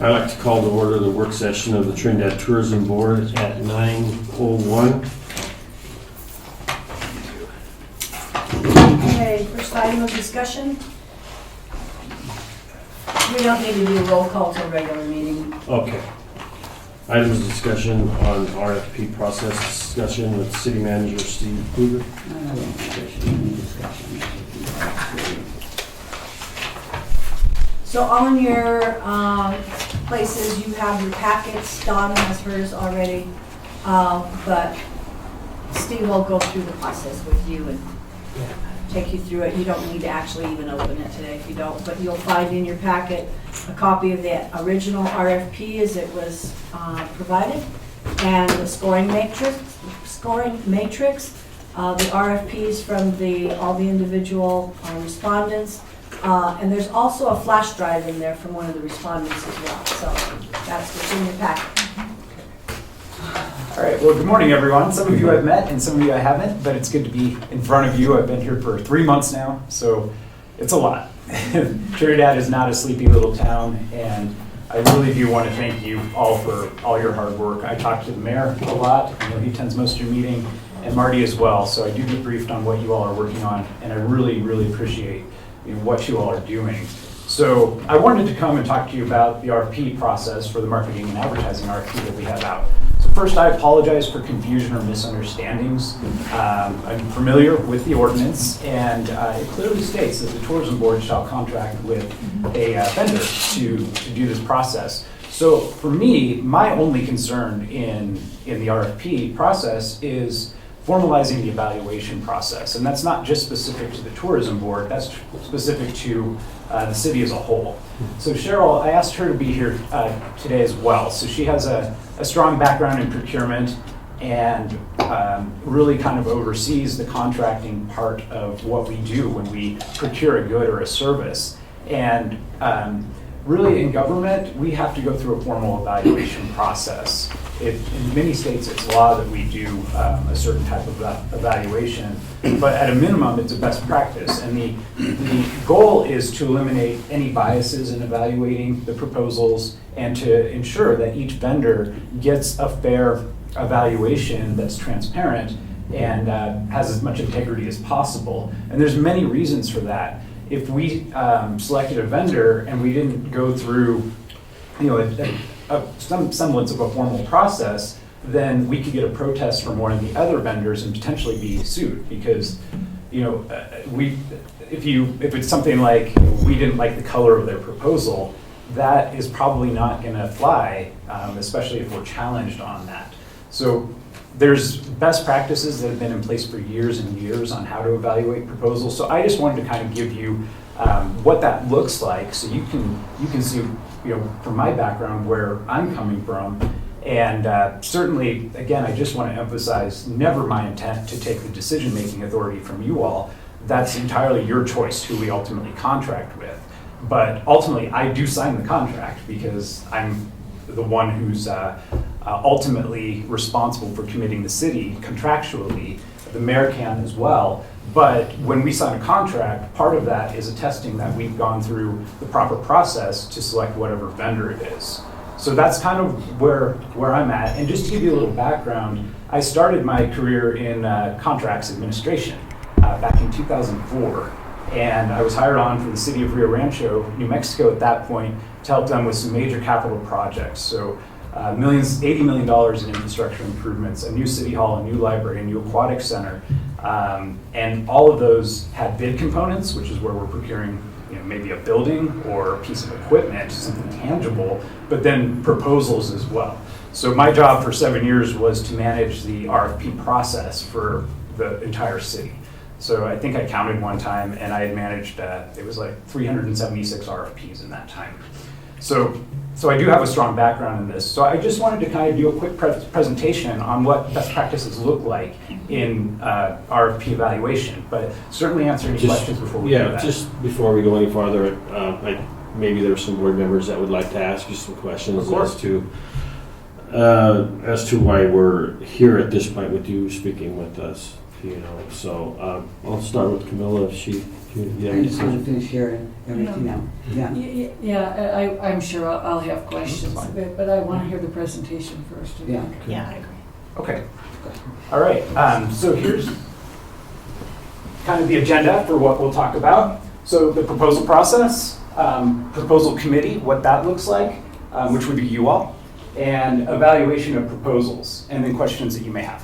I'd like to call to order the work session of the Trinidad Tourism Board at 9:01. Okay, first item of discussion. We don't need to do a roll call to a regular meeting. Okay. Items of discussion on RFP process discussion with City Manager Steve Kluger. So on your places, you have your packets. Dawn has hers already, but Steve will go through the process with you and take you through it. You don't need to actually even open it today if you don't, but you'll find in your packet a copy of the original RFP as it was provided, and the scoring matrix, the RFPs from all the individual respondents, and there's also a flash drive in there from one of the respondents as well. So that's what's in your packet. All right, well, good morning, everyone. Some of you I've met and some of you I haven't, but it's good to be in front of you. I've been here for 3 months now, so it's a lot. Trinidad is not a sleepy little town, and I really do want to thank you all for all your hard work. I talk to the mayor a lot. I know he attends most of your meeting, and Marty as well, so I do get briefed on what you all are working on, and I really, really appreciate what you all are doing. So I wanted to come and talk to you about the RFP process for the marketing and advertising RFP that we have out. So first, I apologize for confusion or misunderstandings. I'm familiar with the ordinance, and it clearly states that the tourism board shall contract with a vendor to do this process. So for me, my only concern in the RFP process is formalizing the evaluation process. And that's not just specific to the tourism board, that's specific to the city as a whole. So Cheryl, I asked her to be here today as well. So she has a strong background in procurement and really kind of oversees the contracting part of what we do when we procure a good or a service. And really in government, we have to go through a formal evaluation process. In many states, it's law that we do a certain type of evaluation, but at a minimum, it's a best practice. And the goal is to eliminate any biases in evaluating the proposals and to ensure that each vendor gets a fair evaluation that's transparent and has as much integrity as possible. And there's many reasons for that. If we selected a vendor and we didn't go through, some semblance of a formal process, then we could get a protest from one of the other vendors and potentially be sued because, if it's something like we didn't like the color of their proposal, that is probably not going to fly, especially if we're challenged on that. So there's best practices that have been in place for years and years on how to evaluate proposals. So I just wanted to kind of give you what that looks like, so you can see, from my background where I'm coming from. And certainly, again, I just want to emphasize, never my intent to take the decision-making authority from you all. That's entirely your choice who we ultimately contract with. But ultimately, I do sign the contract because I'm the one who's ultimately responsible for committing the city contractually. The mayor can as well. But when we sign a contract, part of that is attesting that we've gone through the proper process to select whatever vendor it is. So that's kind of where I'm at. And just to give you a little background, I started my career in contracts administration back in 2004. And I was hired on for the city of Rio Rancho, New Mexico at that point, to help them with some major capital projects. So $80 million in infrastructure improvements, a new city hall, a new library, a new aquatic center. And all of those had bid components, which is where we're procuring maybe a building or a piece of equipment, something tangible, but then proposals as well. So my job for 7 years was to manage the RFP process for the entire city. So I think I counted one time, and I had managed, it was like 376 RFPs in that time. So I do have a strong background in this. So I just wanted to kind of do a quick presentation on what best practices look like in RFP evaluation, but certainly answer any questions before we do that. Just before we go any farther, maybe there are some board members that would like to ask you some questions as to why we're here at this point with you speaking with us. So I'll start with Camilla if she, yeah. I just want to finish hearing everything out. Yeah. Yeah, I'm sure I'll have questions, but I want to hear the presentation first. I Yeah. think. Yeah, I agree. Okay. All right. So here's kind of the agenda for what we'll talk about. So the proposal process, proposal committee, what that looks like, which would be you all, and evaluation of proposals, and then questions that you may have.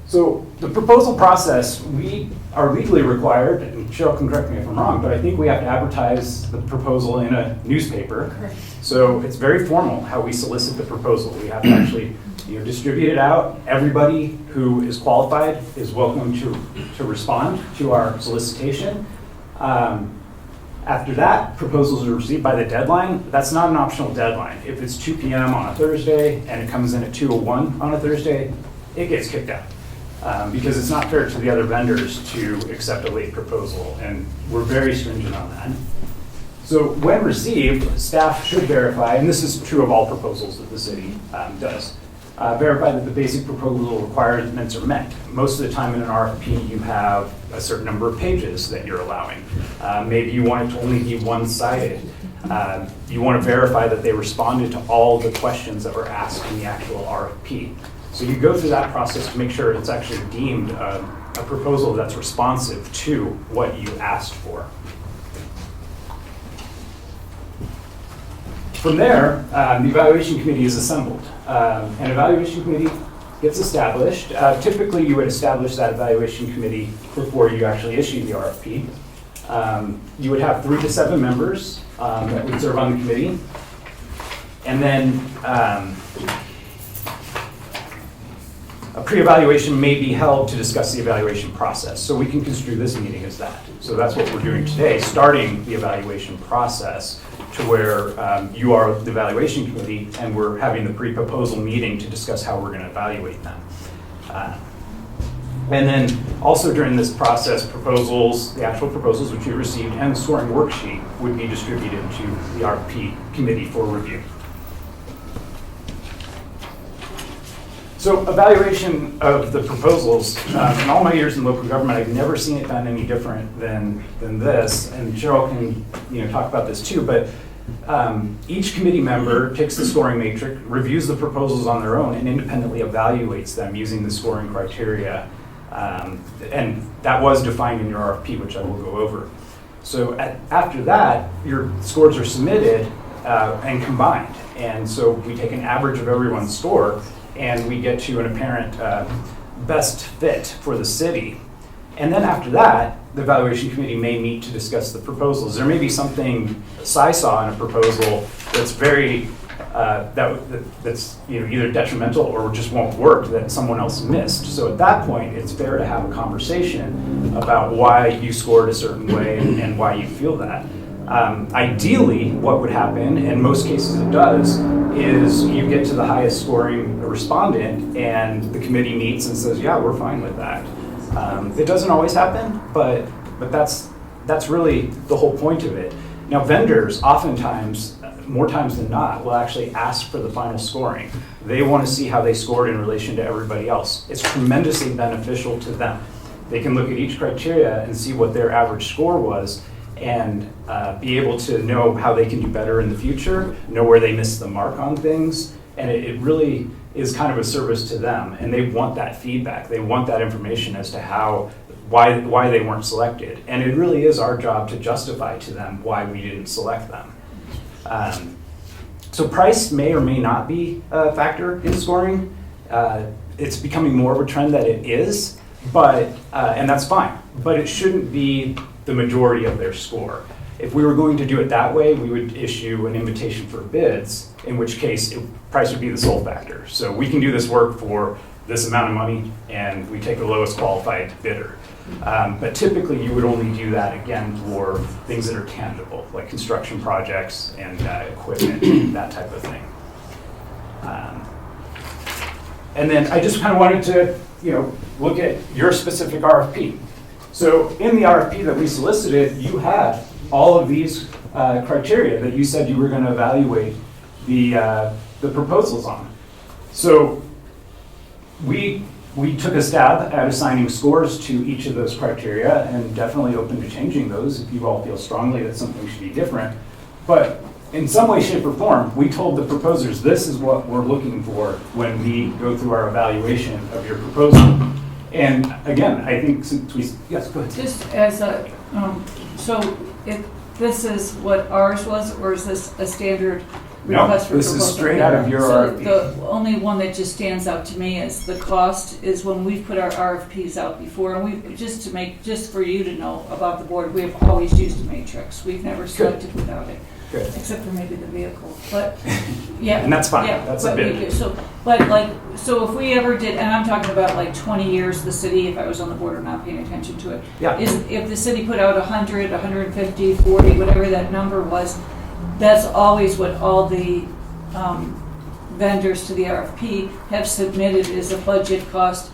So the proposal process, we are legally required, and Cheryl can correct me if I'm wrong, but I think we have to advertise the proposal in a newspaper. Correct. So it's very formal how we solicit the proposal. We have to actually distribute it out. Everybody who is qualified is welcome to respond to our solicitation. After that, proposals are received by the deadline. That's not an optional deadline. If it's 2 p.m. on a Thursday and it comes in at 2:01 on a Thursday, it gets kicked out. Because it's not fair to the other vendors to accept a late proposal, and we're very stringent on that. So when received, staff should verify, and this is true of all proposals that the city does, verify that the basic proposal requirements are met. Most of the time in an RFP, you have a certain number of pages that you're allowing. Maybe you want it to only be one-sided. You want to verify that they responded to all the questions that were asked in the actual RFP. So you go through that process to make sure it's actually deemed a proposal that's responsive to what you asked for. From there, the evaluation committee is assembled. An evaluation committee gets established. Typically, you would establish that evaluation committee before you actually issue the RFP. You would have 3 to 7 members that would serve on the committee. And then a pre-evaluation may be held to discuss the evaluation process. So we can construe this meeting as that. So that's what we're doing today, starting the evaluation process to where you are the evaluation committee and we're having the pre-proposal meeting to discuss how we're going to evaluate them. And then also during this process, proposals, the actual proposals which you received and the scoring worksheet would be distributed to the RFP committee for review. So evaluation of the proposals, in all my years in local government, I've never seen it done any different than this. And Cheryl can talk about this too, but each committee member picks the scoring matrix, reviews the proposals on their own, and independently evaluates them using the scoring criteria. And that was defined in your RFP, which I will go over. So after that, your scores are submitted and combined. And so we take an average of everyone's score, and we get to an apparent best fit for the city. And then after that, the evaluation committee may meet to discuss the proposals. There may be something I saw in a proposal that's very, that's either detrimental or just won't work that someone else missed. So at that point, it's fair to have a conversation about why you scored a certain way and why you feel that. Ideally, what would happen, and most cases it does, is you get to the highest scoring respondent and the committee meets and says, yeah, we're fine with that. It doesn't always happen, but that's really the whole point of it. Now vendors, oftentimes, more times than not, will actually ask for the final scoring. They want to see how they scored in relation to everybody else. It's tremendously beneficial to them. They can look at each criteria and see what their average score was and be able to know how they can do better in the future, know where they missed the mark on things, and it really is kind of a service to them, and they want that feedback. They want that information as to why they weren't selected, and it really is our job to justify to them why we didn't select them. So price may or may not be a factor in scoring. It's becoming more of a trend that it is, but and that's fine, but it shouldn't be the majority of their score. If we were going to do it that way, we would issue an invitation for bids, in which case price would be the sole factor. So we can do this work for this amount of money, and we take the lowest qualified bidder. But typically, you would only do that, again, for things that are tangible, like construction projects and equipment, that type of thing. And then I just kind of wanted to, look at your specific RFP. So in the RFP that we solicited, you had all of these criteria that you said you were going to evaluate the proposals on. So we we took a stab at assigning scores to each of those criteria and definitely open to changing those if you all feel strongly that something should be different. But in some way, shape, or form, we told the proposers, this is what we're looking for when we go through our evaluation of your proposal. And again, I think since we, yes, go ahead. Just as a, so if this is what ours was, or is this a standard No, request for this proposal? is straight out of your So RFP. the only one that just stands out to me is the cost is when we've put our RFPs out before, and we, just for you to know about the board, we've always used a matrix. We've never selected without it. Good. Except for maybe the vehicle, but, yeah. And that's fine. Yeah, That's a but we bit. do. So, but like, so if we ever did, and I'm talking about like 20 years, the city, if I was on the board or not paying attention to it, Yeah. is if the city put out 100, 150, 40, whatever that number was, that's always what all the vendors to the RFP have submitted as a budget cost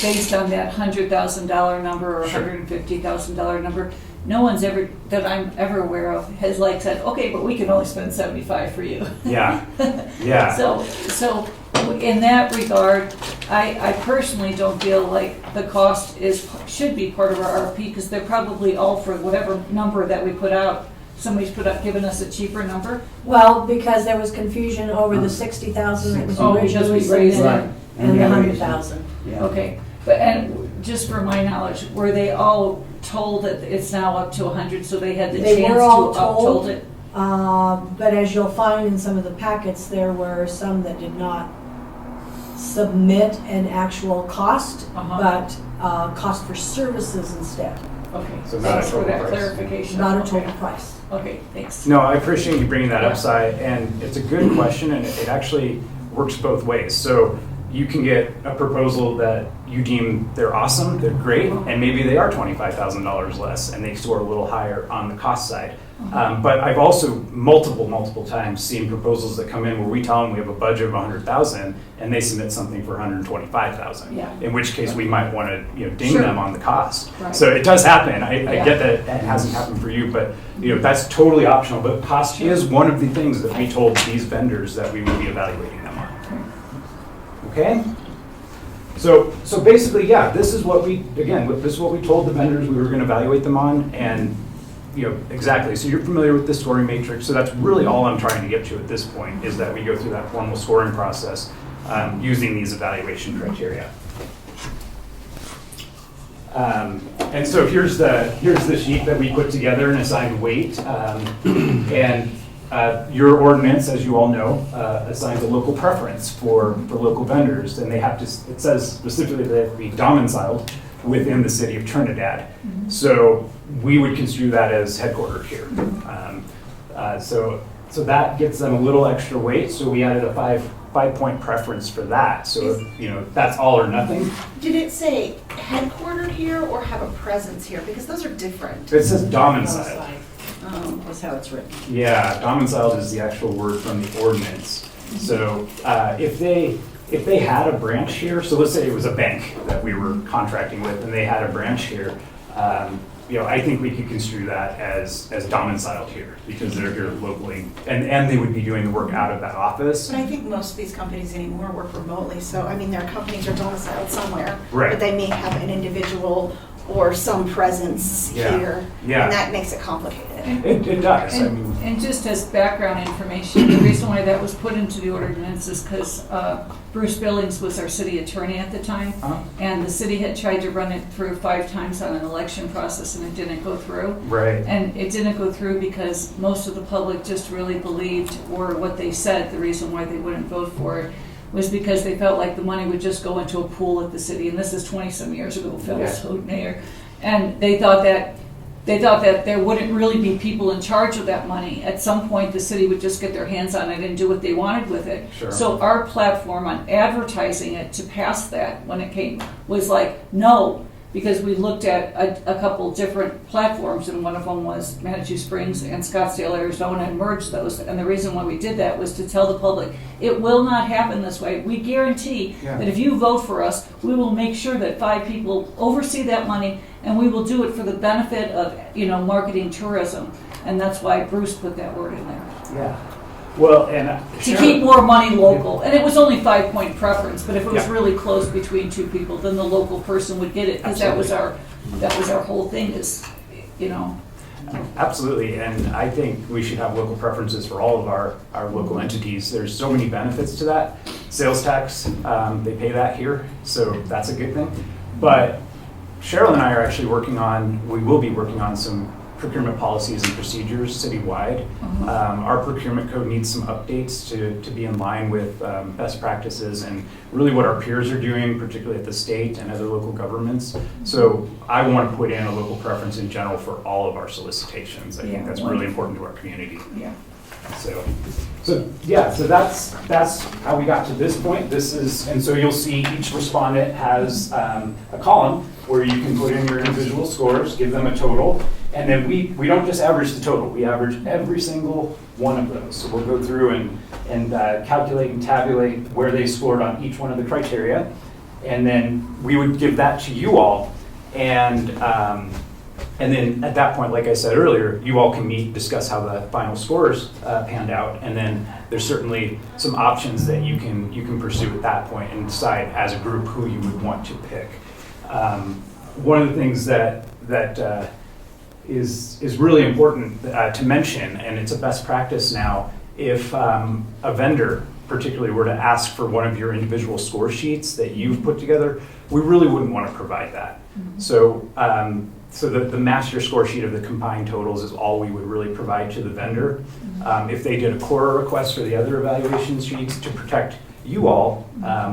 based on that $100,000 number or Sure. $150,000 number. No one's ever, that I'm ever aware of, has like said, okay, but we can only spend 75 for you. Yeah, yeah. So in that regard, I personally don't feel like the cost should be part of our RFP because they're probably all for whatever number that we put out. Somebody's given us a cheaper number. Well, because there was confusion over the 60,000 that was Oh, because originally we raised submitted it. and the Yeah. 100,000. Yeah. Okay, but and just for my knowledge, were they all told that it's now up to 100, so they had the They chance were to all up-told told. it? But as you'll find in some of the packets, there were some that did not submit an actual cost, but cost for services instead, Okay, So so not a thanks for total that price. clarification. not a Okay. total price. Okay, thanks. No, I appreciate you bringing that up, Si, and it's a good question, and it actually works both ways. So you can get a proposal that you deem they're awesome, they're great, and maybe they are $25,000 less, and they score a little higher on the cost side. But I've also multiple times seen proposals that come in where we tell them we have a budget of 100,000, and they submit something for 125,000. Yeah. In which case we might want to, ding Sure. them on the cost. Right. So it does happen. I Yeah. get that it hasn't happened for you, but that's totally optional. But cost is one of the things that we told these vendors that we would be evaluating them on. Okay? So basically, yeah, this is what we told the vendors we were going to evaluate them on, and exactly. So you're familiar with the scoring matrix. So that's really all I'm trying to get to at this point is that we go through that formal scoring process using these evaluation criteria. And so here's the sheet that we put together and assigned weight. And your ordinance, as you all know, assigns a local preference for local vendors, and it says specifically they have to be domiciled within the city of Trinidad. So we would construe that as headquartered here. So that gets them a little extra weight. So we added a 5-point preference for that. So if that's all or nothing. Did it say headquartered here or have a presence here? Because those are different. It says domiciled. That's how it's written. Yeah, domiciled is the actual word from the ordinance. So if they had a branch here, so let's say it was a bank that we were contracting with and they had a branch here, I think we could construe that as domiciled here because they're here locally and they would be doing the work out of that office. But I think most of these companies anymore work remotely. So, their companies are domiciled somewhere. Right. But they may have an individual or some presence Yeah. here. Yeah. And that makes it complicated. It does. And just as background information, the reason why that was put into the ordinance is because Bruce Billings was our city attorney at the time, and the city had tried to run it through 5 times on an election process, and it didn't go through. Right. And it didn't go through because most of the public just really believed, or what they said, the reason why they wouldn't vote for it was because they felt like the money would just go into a pool at the city, and this is 20-some years ago, Phil was mayor, and they thought that there wouldn't really be people in charge of that money. At some point, the city would just get their hands on it and do what they wanted with it. Sure. So our platform on advertising it to pass that when it came was like, no, because we looked at a couple different platforms, and one of them was Manitou Springs and Scottsdale, Arizona, and merged those. And the reason why we did that was to tell the public, it will not happen this way. We guarantee that if you vote for us, we will make sure that 5 people oversee that money, and we will do it for the benefit of, marketing tourism. And that's why Bruce put that word in there. Yeah. Well, and to keep more money local. And it was only 5-point preference, but if it was Yeah. really close between two people, then the local person would get it, because that was our whole thing is, you know. Absolutely, and I think we should have local preferences for all of our local entities. There's so many benefits to that. Sales tax, they pay that here, so that's a good thing. But Cheryl and I are actually we will be working on some procurement policies and procedures citywide. Our procurement code needs some updates to be in line with best practices and really what our peers are doing, particularly at the state and other local governments. So I want to put in a local preference in general for all of our solicitations. I think that's really important to our community. Yeah. So that's how we got to this point. And so you'll see each respondent has a column where you can put in your individual scores, give them a total, and then we don't just average the total, we average every single one of those. So we'll go through and calculate and tabulate where they scored on each one of the criteria, and then we would give that to you all, and then at that point, like I said earlier, you all can meet, discuss how the final scores panned out, and then there's certainly some options that you can pursue at that point and decide as a group who you would want to pick. One of the things that is really important to mention, and it's a best practice now, if a vendor particularly were to ask for one of your individual score sheets that you've put together, we really wouldn't want to provide that. So the master score sheet of the combined totals is all we would really provide to the vendor. If they did a core request for the other evaluation sheets to protect you all,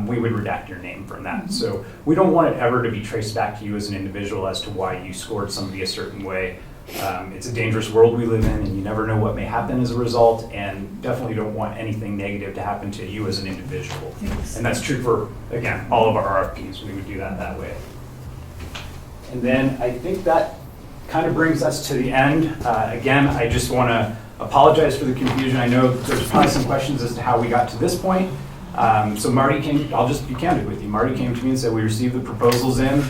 we would redact your name from that. So we don't want it ever to be traced back to you as an individual as to why you scored somebody a certain way. It's a dangerous world we live in, and you never know what may happen as a result, and definitely don't want anything negative to happen to you as an individual. Yes. And that's true for, again, all of our RFPs. We would do that way. And then I think that kind of brings us to the end. Again, I just want to apologize for the confusion. I know there's probably some questions as to how we got to this point. So Marty I'll just be candid with you. Marty came to me and said, we received the proposals in.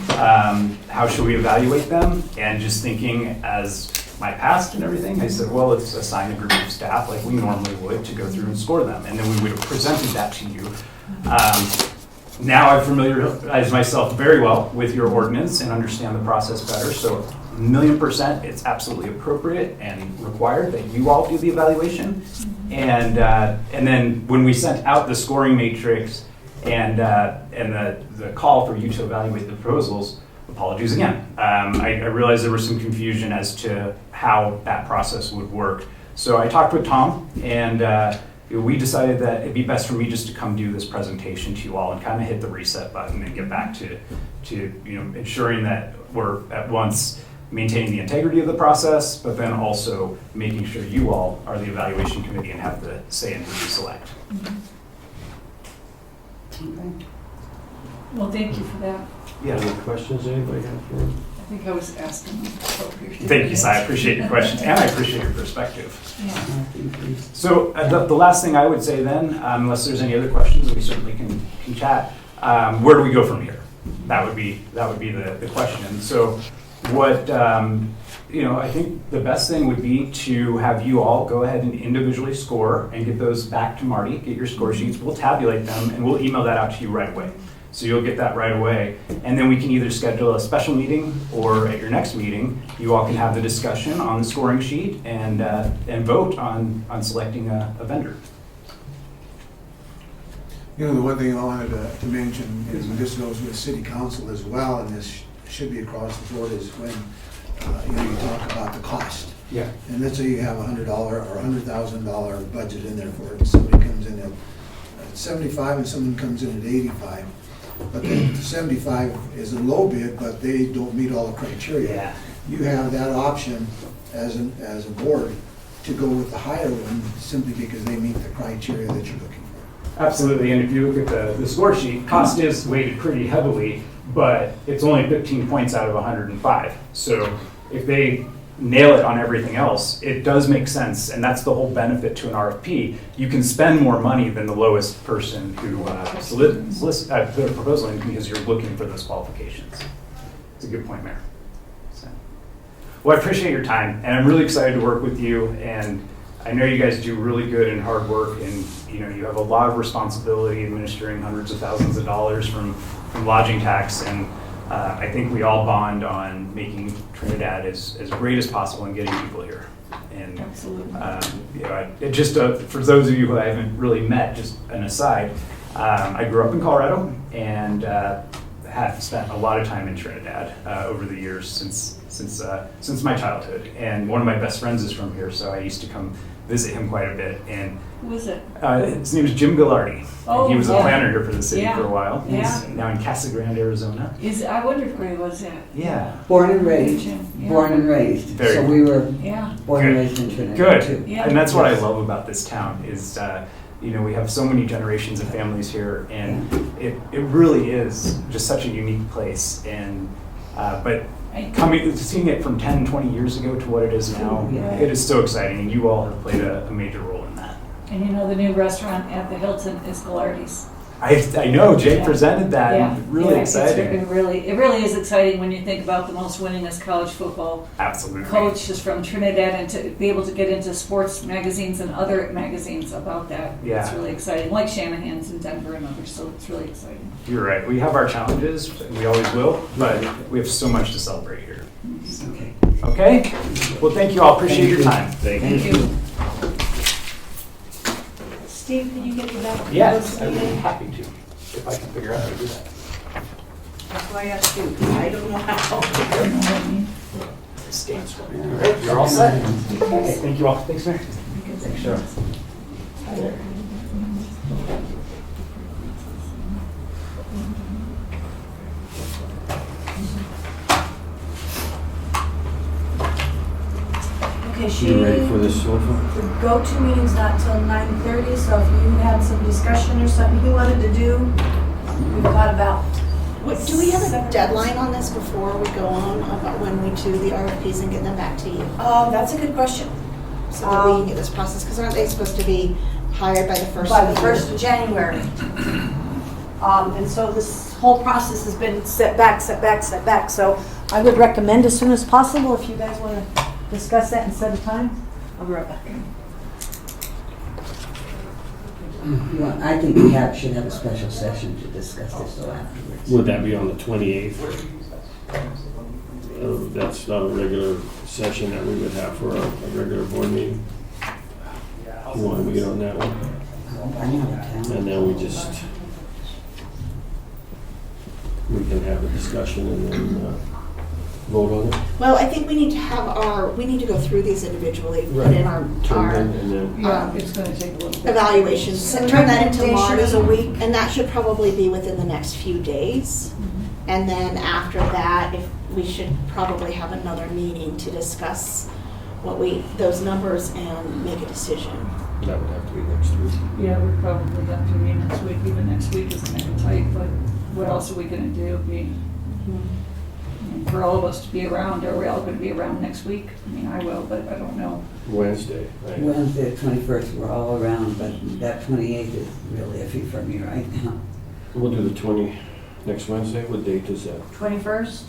How should we evaluate them? And just thinking as my past and everything, I said, well, let's assign a group of staff like we normally would to go through and score them. And then we would have presented that to you. Now I've familiarized myself very well with your ordinance and understand the process better. So 1,000,000%, it's absolutely appropriate and required that you all do the evaluation. And then when we sent out the scoring matrix and the call for you to evaluate the proposals, apologies again. I realized there was some confusion as to how that process would work. So I talked with Tom, and we decided that it'd be best for me just to come do this presentation to you all and kind of hit the reset button and get back to ensuring that we're at once maintaining the integrity of the process, but then also making sure you all are the evaluation committee and have the say in who you select. Okay. Well, thank you for that. Yeah, any questions anybody have for him? I think I was asking them. Thank you, Si. I appreciate your questions, and I appreciate your perspective. Yeah. So the last thing I would say then, unless there's any other questions, we certainly can chat. Where do we go from here? That would be the question. So what I think the best thing would be to have you all go ahead and individually score and get those back to Marty. Get your score sheets. We'll tabulate them and we'll email that out to you right away. So you'll get that right away. And then we can either schedule a special meeting, or at your next meeting, you all can have the discussion on the scoring sheet and vote on selecting a vendor. The one thing I wanted to mention is, and this goes with city council as well, and this should be across the board, is when you talk about the cost. Yeah. And let's say you have $100 or $100,000 budget in there for it, and somebody comes in at 75 and someone comes in at 85. But then 75 is a low bid, but they don't meet all the criteria. Yeah. You have that option as a board to go with the higher one simply because they meet the criteria that you're looking for. Absolutely, and if you look at the score sheet, cost is weighted pretty heavily, but it's only 15 points out of 105. So if they nail it on everything else, it does make sense, and that's the whole benefit to an RFP. You can spend more money than the lowest person who put a proposal in, because you're looking for those qualifications. It's a good point, Mayor. So, well, I appreciate your time, and I'm really excited to work with you, and I know you guys do really good and hard work, and you know you have a lot of responsibility administering hundreds of thousands of dollars from lodging tax, and I think we all bond on making Trinidad as great as possible and getting people here. And Absolutely. you know, for those of you who I haven't really met, just an aside, I grew up in Colorado and have spent a lot of time in Trinidad over the years since my childhood. And one of my best friends is from here, so I used to come visit him quite a bit. And Who is it? his name is Jim Ghilardi. Oh, he was a yeah. planner here for the city Yeah. for a while. He's Yeah. now in Casa Grande, Arizona. I wondered where he was at. Yeah. Born and raised, Yeah. born and raised. Very So good. we were Yeah. born and Good. raised in Trinidad Good. too. Yeah. And that's what I love about this town is, you know, we have so many generations of families here, and it really is just such a unique place. And but seeing it from 10, 20 years ago to what it is now, Yeah. it is so exciting, and you all have played a major role in that. And you know, the new restaurant at the Hilton is Ghilardi's. I know Jay Yeah. presented that, Yeah. and really Yeah, exciting. It really is exciting when you think about the most winningest college football Absolutely. coach is from Trinidad, and to be able to get into sports magazines and other magazines about that. Yeah. It's really exciting, like Shanahan's in Denver and others, so it's really exciting. You're right. We have our challenges, and we always will, but we have so much to celebrate here. Okay. Okay? Well, thank you all. Appreciate your time. Thank you. Steve, can you get the back? Yes, I would be happy to, if I can figure out how to do that. That's why I asked you, 'cause I don't know how. All right, you're all set. Okay, thank you all. Thanks, Mary. Thanks, Cheryl. Hi there. Okay, You ready for this sofa? The go-to meeting's not till 9:30, so if you had some discussion or something you wanted to do, we've got about. Do we have a deadline on this before we go on about when we do the RFPs and get them back to you? That's a good question. So that we can get this process, because aren't they supposed to be hired by the first By of the the year? 1st of January. And so this whole process has been set back. So I would recommend as soon as possible, if you guys want to discuss that and set a time. I'll be right back. I think the CAP should have a special session to discuss this though afterwards. Would that be on the 28th? That's not a regular session that we would have for a regular board meeting. You want to meet on that one? I'm out of town. And then we can have a discussion and then vote on it. Well, I think we need to go through these individually, put in our Turn in and then, Yeah, it's gonna take a little bit. evaluations, So and turn that into recommendation is a Marty. week. And that should probably be within the next few days. And then after that, if we should probably have another meeting to discuss those numbers and make a decision. that would have to be next week. Yeah, we probably have to meet next week. Even next week is kind of tight, but what else are we gonna do? For all of us to be around, are we all gonna be around next week? I mean, I will, but I don't know. Wednesday, right? Wednesday, the 21st, we're all around, but that 28th is really iffy for me right now. We'll do the next Wednesday. What date is that? 21st?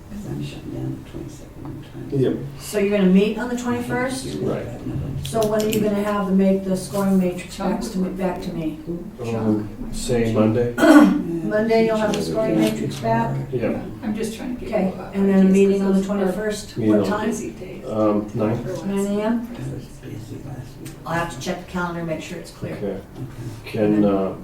Because I'm shutting down the 22nd and 23rd. Yep. So you're going to meet on the 21st? Right. So when are you going to have the scoring matrix back to me? Say Monday? Monday you'll have the scoring matrix back? Yeah. I'm just trying to get. Okay, and then a meeting on the 21st? Meeting What on- time? Busy days. 9? 9 a.m.? I was busy last week. I'll have to check the calendar, make sure it's clear. Okay. Okay.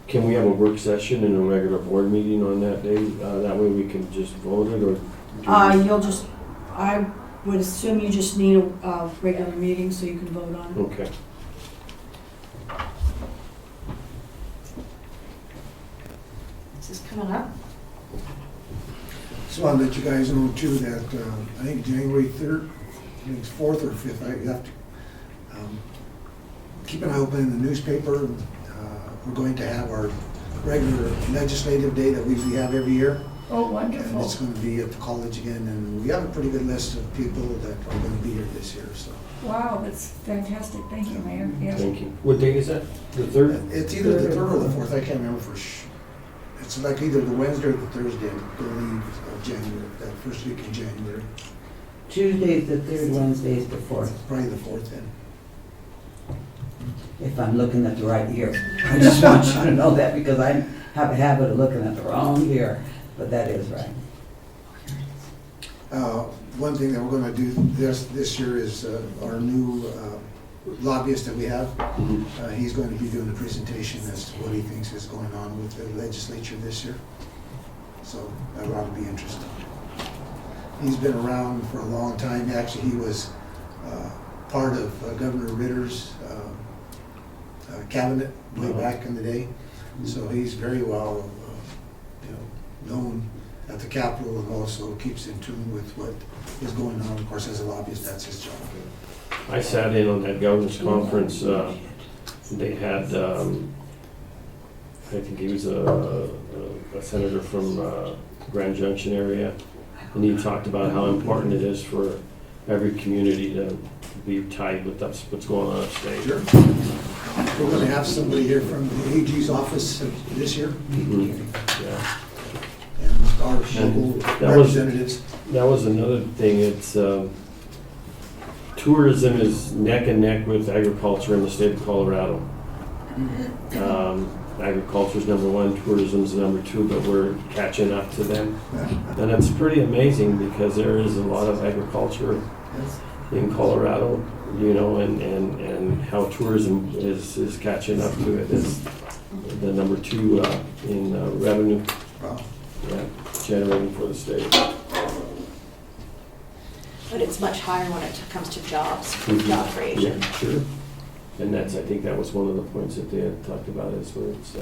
Can we have a work session and a regular board meeting on that day? That way we can just vote it, or? I would assume you just need a regular meeting so you can vote on it. Okay. Is this coming up? Just want to let you guys know too that I think January 3rd, I think it's 4th or 5th, I have to keep an eye open in the newspaper. We're going to have our regular legislative day that we usually have every year. Oh, And wonderful. it's going to be at the college again, and we have a pretty good list of people that are going to be here this year, so. Wow, that's fantastic. Thank you, Mayor. Yes. Thank you. What date is that? The 3rd? It's either the 3rd or the 4th, I can't remember for sure. It's like either the Wednesday or the Thursday, I believe, of January, that first week in January. Tuesday's the third, Wednesday's the fourth, Probably the 4th then. if I'm looking at the right year. I just want you to know that because I have a habit of looking at the wrong year, but that is right. One thing that we're gonna do this year is our new lobbyist that we have. He's going to be doing a presentation as to what he thinks is going on with the legislature this year. So that ought to be interesting. He's been around for a long time. Actually, he was part of Governor Ritter's cabinet way back in the day. So he's very well known at the Capitol and also keeps in tune with what is going on. Of course, as a lobbyist, that's his job. I sat in on that governor's conference. They had, I think he was a senator from Grand Junction area, and he talked about how important it is for every community to be tied with what's going on upstate. Sure. We're going to have somebody here from the AG's office this year, Yeah. and our local representatives. That was another thing. It's tourism is neck and neck with agriculture in the state of Colorado. Agriculture is number one, tourism is number two, but we're catching up to them. And it's pretty amazing because there is a lot of agriculture in Colorado, and how tourism is catching up to it. It's the number two in revenue Wow. generating for the state. But it's much higher when it comes to jobs, Mhm. job creation. Yeah, sure. And I think that was one of the points that they had talked about is where it's,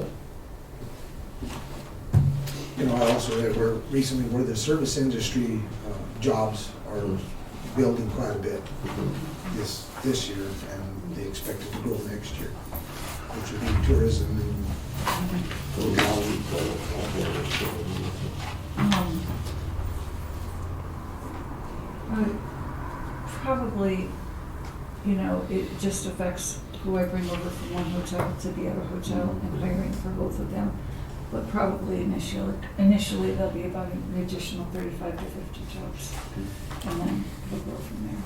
I also read where the service industry jobs are building quite a bit this year, and they expect it to grow next year, which would be tourism and Probably, it just affects who I bring over from one hotel to the other hotel and hiring for both of them. But probably initially there'll be about an additional 35 to 50 jobs. And then we'll go from there.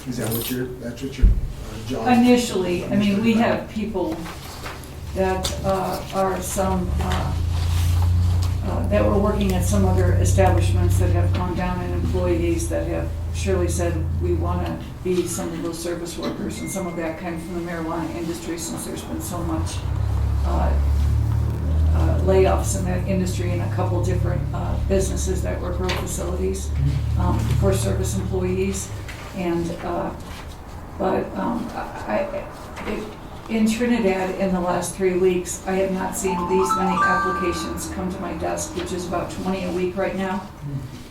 Is that what your job? Initially, I mean, we have people that are some, that were working at some other establishments that have gone down, and employees that have surely said, we want to be some of those service workers, and some of that came from the marijuana industry, since there's been so much layoffs in that industry in a couple different businesses that were grow facilities for service employees. And in Trinidad in the last 3 weeks, I have not seen these many applications come to my desk, which is about 20 a week right now.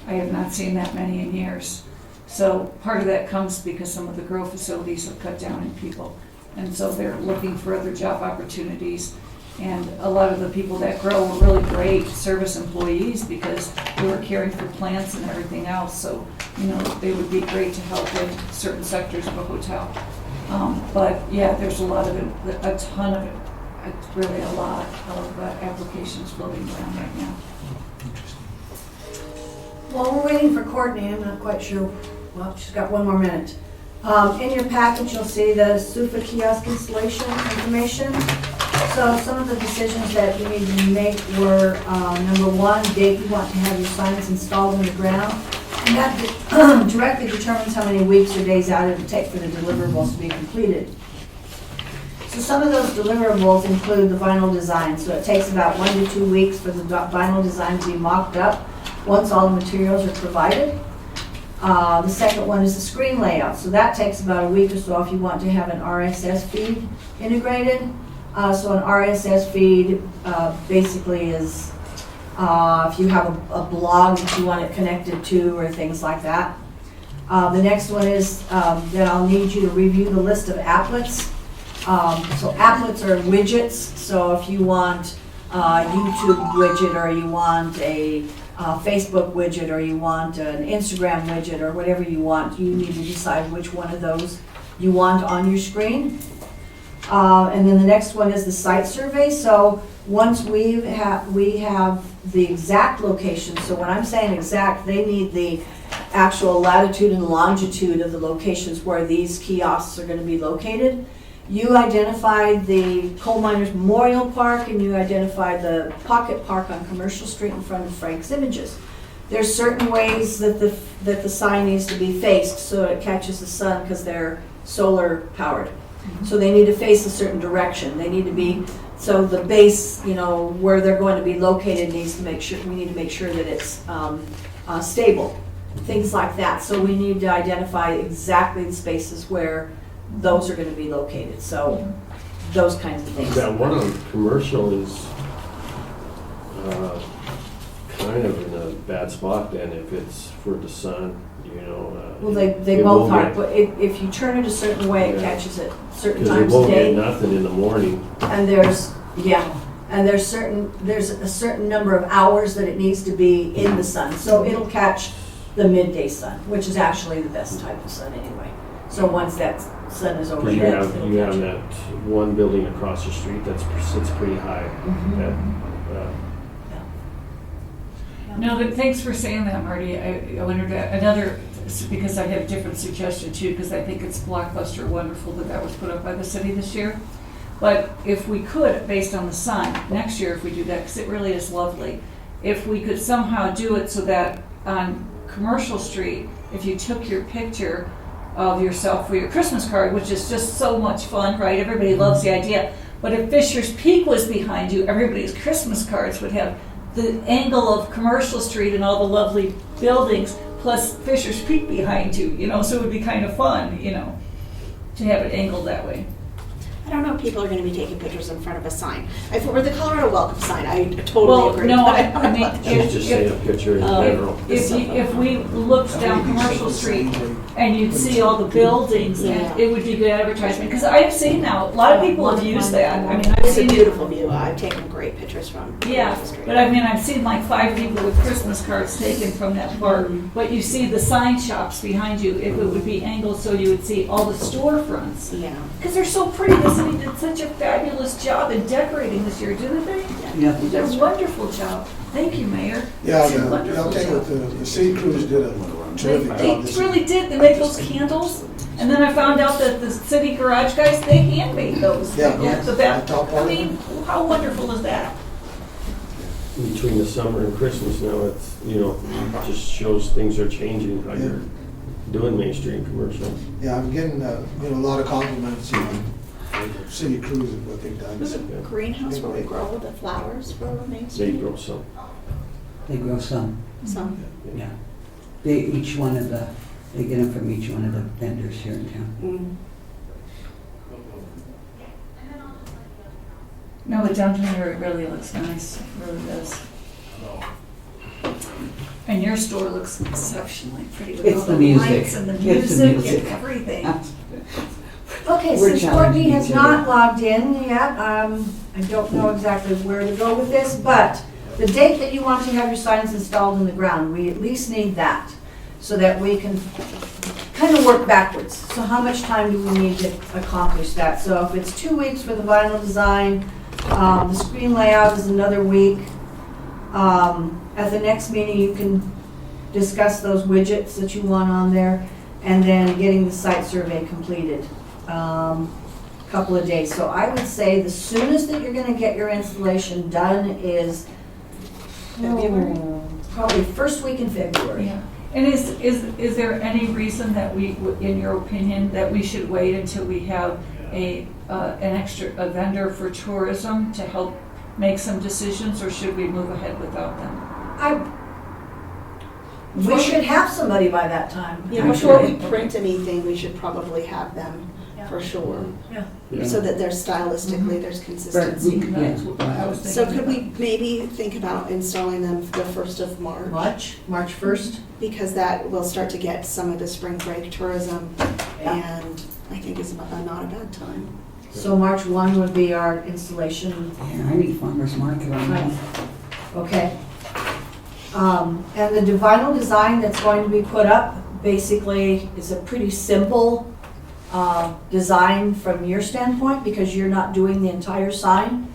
I have not seen that many in years. So part of that comes because some of the grow facilities have cut down in people. And so they're looking for other job opportunities. And a lot of the people that grow were really great service employees because they were caring for plants and everything else. So, they would be great to help in certain sectors of a hotel. But yeah, there's a lot of it, a ton of it. It's really a lot of applications floating around right now. While we're waiting for Courtney, I'm not quite sure, well, she's got one more minute. In your package, you'll see the SUFA kiosk installation information. So some of the decisions that you need to make were, number one, date you want to have your signs installed in the ground. And that directly determines how many weeks or days out it would take for the deliverables to be completed. So some of those deliverables include the vinyl design. So it takes about 1 to 2 weeks for the vinyl design to be mocked up once all the materials are provided. The second one is the screen layout. So that takes about a week or so if you want to have an RSS feed integrated. So an RSS feed basically is if you have a blog that you want it connected to or things like that. The next one is that I'll need you to review the list of applets. So applets are widgets. So if you want a YouTube widget or you want a Facebook widget or you want an Instagram widget or whatever you want, you need to decide which one of those you want on your screen. And then the next one is the site survey. So once we have the exact location, so when I'm saying exact, they need the actual latitude and longitude of the locations where these kiosks are gonna be located. You identified the Coal Miners Memorial Park, and you identified the Pocket Park on Commercial Street in front of Frank's Images. There's certain ways that the sign needs to be faced so it catches the sun, because they're solar powered. So they need to face a certain direction. They need to be, so the base, where they're going to be located needs to make sure, we need to make sure that it's stable, things like that. So we need to identify exactly the spaces where those are going to be located. So those kinds of things. That one on Commercial is kind of in a bad spot then if it's for the sun, Well, they it both won't are, get- but if you turn it a certain way, it Yeah. catches it certain Because it times of won't get day. nothing in the morning. And there's a certain number of hours that it needs to be in the sun. So it'll catch the midday sun, which is actually the best type of sun anyway. So once that sun is Because overhead, you it'll have catch it. that one building across the street sits pretty high. Mhm. That, No, but thanks for saying that, Marty. I wondered another, because I have a different suggestion too, because I think it's blockbuster wonderful that was put up by the city this year. But if we could, based on the sun, next year if we do that, because it really is lovely, if we could somehow do it so that on Commercial Street, if you took your picture of yourself for your Christmas card, which is just so much fun, right? Everybody loves the idea. But if Fisher's Peak was behind you, everybody's Christmas cards would have the angle of Commercial Street and all the lovely buildings, plus Fisher's Peak behind you, so it would be kind of fun, to have it angled that way. I don't know if people are gonna be taking pictures in front of a sign. If it were the Colorado Welcome sign, I totally agree. No, but I mean, she's just saying a picture in general. if we looked down Commercial Street and you'd see all the buildings, Yeah. and it would be good advertisement, because I've seen now, a lot of people have used that. I mean, I've It's a seen it. beautiful view. I've taken great pictures from. Yeah, the street. but I mean, I've seen like 5 people with Christmas cards taken from that park, but you see the sign shops behind you, if it would be angled so you would see all the storefronts. Yeah. Because they're so pretty, the city did such a fabulous job in decorating this year, didn't they? Yeah. They did a wonderful job. Thank you, Mayor. Yeah, It's a I'll wonderful tell you job. what, the city crews did a terrific They job this year. really did, they made those candles, and then I found out that the city garage guys, they handmade those. Yeah, The yeah. The top I part. mean, how wonderful is that? Between the summer and Christmas now, it's, just shows things are changing, how you're doing Main Street and Commercial. Yeah, I'm getting, a lot of compliments, for the city crews and what they've done. There's a greenhouse where we grow the flowers for Main They Street. grow some. They grow some, So, yeah. They get them from each one of the vendors here in town. No, the downtown area really looks nice, it really does. And your store looks exceptionally pretty with It's all the the music. lights and the It's the music music. and everything. Okay, We're since challenging Courtney has each other. not logged in yet, I don't know exactly where to go with this, but the date that you want to have your signs installed in the ground, we at least need that, so that we can kind of work backwards. So how much time do we need to accomplish that? So if it's 2 weeks for the vinyl design, the screen layout is another week. At the next meeting, you can discuss those widgets that you want on there, and then getting the site survey completed. Couple of days. So I would say the soonest that you're gonna get your installation done is February? probably first week in February. Yeah. And is there any reason that we, in your opinion, that we should wait until we have a vendor for tourism to help make some decisions, or should we move ahead without them? We should have somebody by that time. yeah, before we print anything, we should probably have them for sure. Yeah. So that there's stylistically, there's consistency. That's what I was So thinking could we about. maybe think about installing them the 1st of March? March 1st. Because that will start to get some of the spring break tourism, Yeah. and I think is not a bad time. So March 1 would be our installation. Yeah, I need farmer's market on that. Okay. And the vinyl design that's going to be put up basically is a pretty simple design from your standpoint, because you're not doing the entire sign.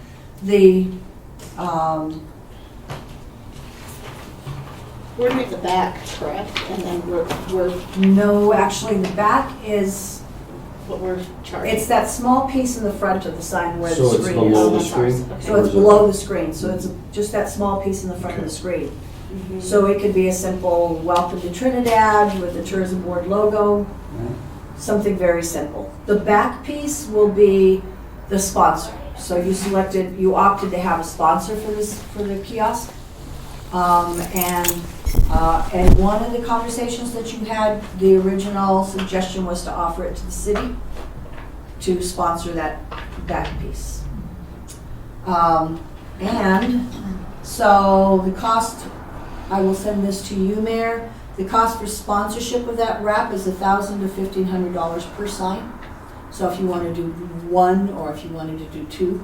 We're at the back, correct? And then we're No, actually, the back is, what we're charging. it's that small piece in the front of the sign where the So it's screen below is. the screen? Okay. So it's below the screen, so it's just that small piece in the front of the screen. Mhm. So it could be a simple welcome to Trinidad with the tourism board logo, Right. something very simple. The back piece will be the sponsor. So you opted to have a sponsor for the kiosk. And one of the conversations that you had, the original suggestion was to offer it to the city to sponsor that back piece. And so the cost, I will send this to you, Mayor. The cost for sponsorship of that wrap is $1,000 to $1,500 per sign. So if you want to do one, or if you wanted to do two,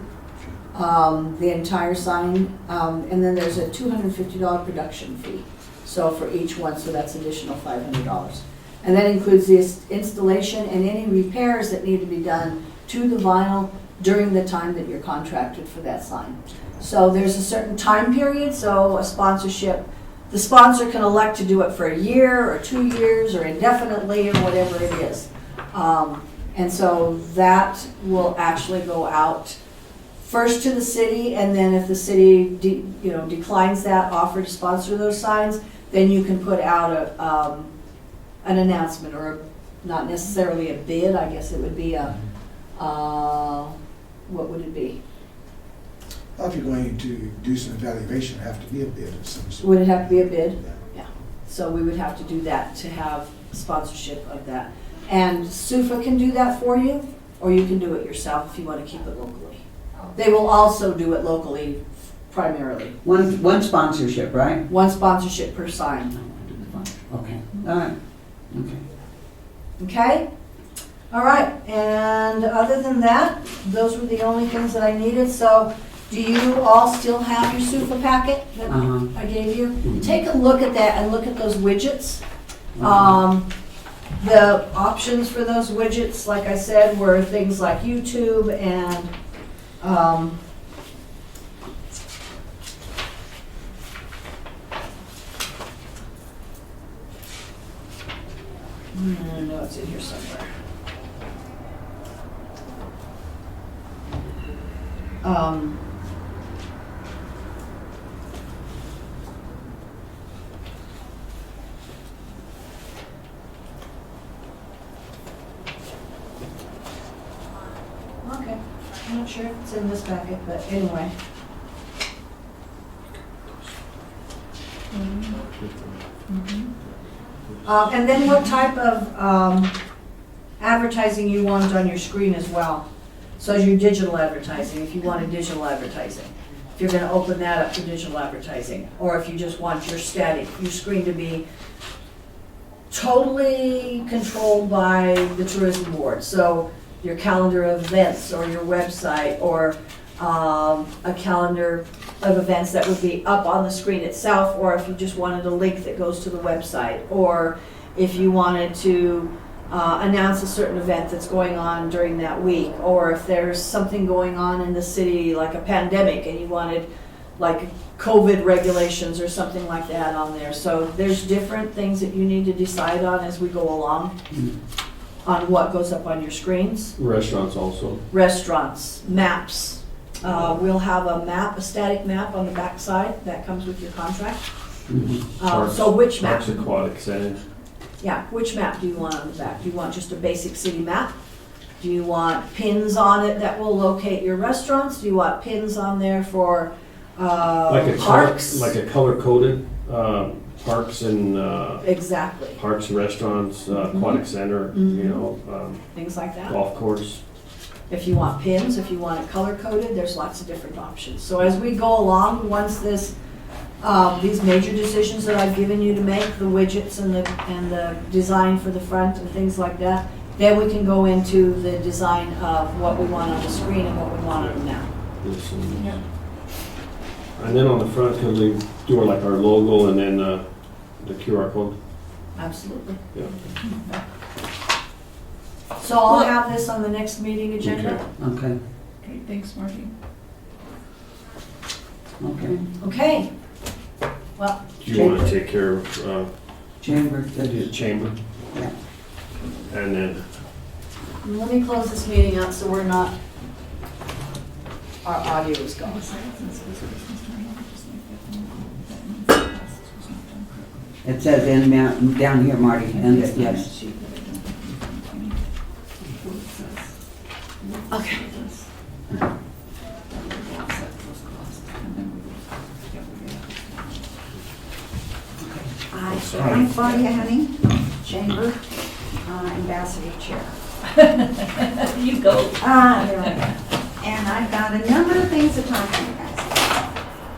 the entire sign, and then there's a $250 production fee. So for each one, so that's additional $500. And that includes the installation and any repairs that need to be done to the vinyl during the time that you're contracted for that sign. So there's a certain time period, so a sponsorship, the sponsor can elect to do it for a year or 2 years or indefinitely or whatever it is. And so that will actually go out first to the city, and then if the city declines that offer to sponsor those signs, then you can put out an announcement, or not necessarily a bid, I guess it would be what would it be? Well, if you're going to do some evaluation, it'd have to be a bid of some sort. Would it have to be a bid? Yeah. So we would have to do that to have sponsorship of that. And SUFA can do that for you, or you can do it yourself if you want to keep it locally. They will also do it locally primarily. One sponsorship, right? One sponsorship per sign. Okay, all right, okay. Okay? All right, and other than that, those were the only things that I needed. So do you all still have your SUFA packet that Uh-huh. I gave you? Take a look at that and look at those widgets. The options for those widgets, like I said, were things like YouTube and I know it's in here somewhere. Okay, I'm not sure if it's in this packet, but anyway. And then what type of advertising you want on your screen as well. So your digital advertising, if you wanted digital advertising. If you're gonna open that up for digital advertising, or if you just want your screen to be totally controlled by the tourism board. So your calendar of events, or your website, or a calendar of events that would be up on the screen itself, or if you just wanted a link that goes to the website, or if you wanted to announce a certain event that's going on during that week, or if there's something going on in the city like a pandemic and you wanted like COVID regulations or something like that on there. So there's different things that you need to decide on as we go along on what goes up on your screens. Restaurants also. Restaurants, maps. We'll have a static map on the back side that comes with your contract. So which map? Parks Aquatic Center. Yeah, which map do you want on the back? Do you want just a basic city map? Do you want pins on it that will locate your restaurants? Do you want pins on there for parks? Like a color-coded parks and Exactly, parks and restaurants, aquatic center, things like that. golf course. If you want pins, if you want it color-coded, there's lots of different options. So as we go along, once these major decisions that I've given you to make, the widgets and the design for the front and things like that, then we can go into the design of what we want on the screen and what we want on the map. Yes, and then on the front, could we do like our logo and then the QR code? Absolutely. Yeah. So I'll have this on the next meeting agenda. Okay, Okay, thanks, Marty. okay. Okay. Well, Do you want to take care of Chamber, the chamber? Yeah. And then, let me close this meeting out so we're not, our audio is gone. it says end down here, Marty, end it, yes. Okay. I'm Claudia Henning, Chamber Ambassador Chair. You go. There we go. And I've got a number of things to talk to you guys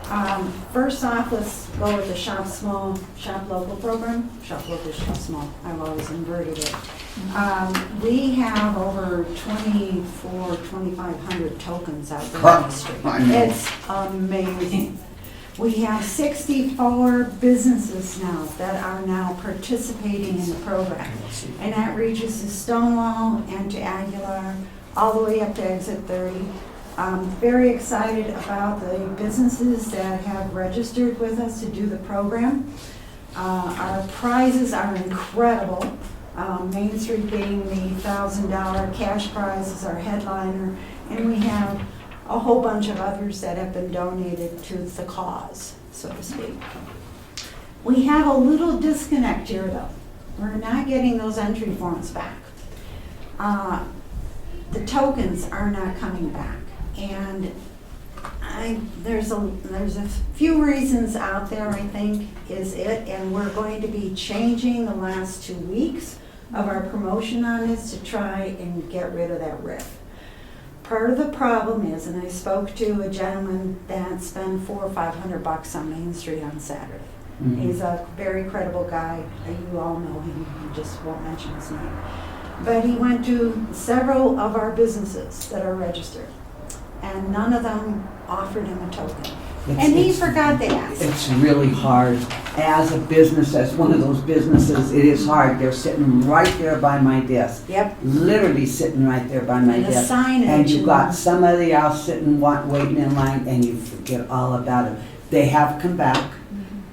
about. First off, let's go with the Shop Small, Shop Local program. Shop Local, Shop Small. I've always inverted it. We have over 2,500 tokens out there on the street. I know. It's amazing. We have 64 businesses now that are now participating in the program. And that reaches to Stonewall and to Aguilar, all the way up to exit 30. I'm very excited about the businesses that have registered with us to do the program. Our prizes are incredible. Main Street being the $1,000 cash prize is our headliner, and we have a whole bunch of others that have been donated to the cause, so to speak. We have a little disconnect here though. We're not getting those entry forms back. The tokens are not coming back, and there's a few reasons out there, I think, is it, and we're going to be changing the last 2 weeks of our promotion on this to try and get rid of that riff. Part of the problem is, and I spoke to a gentleman that spent $400 or $500 on Main Street on Saturday. Mhm. He's a very credible guy. You all know him. I just won't mention his name. But he went to several of our businesses that are registered, and none of them offered him a token. And he forgot to ask. It's really hard. As a business, as one of those businesses, it is hard. They're sitting right there by my desk. Yep. Literally sitting right there by my And the desk. signage. And you've got somebody else sitting, waiting in line, and you forget all about it. They have come back,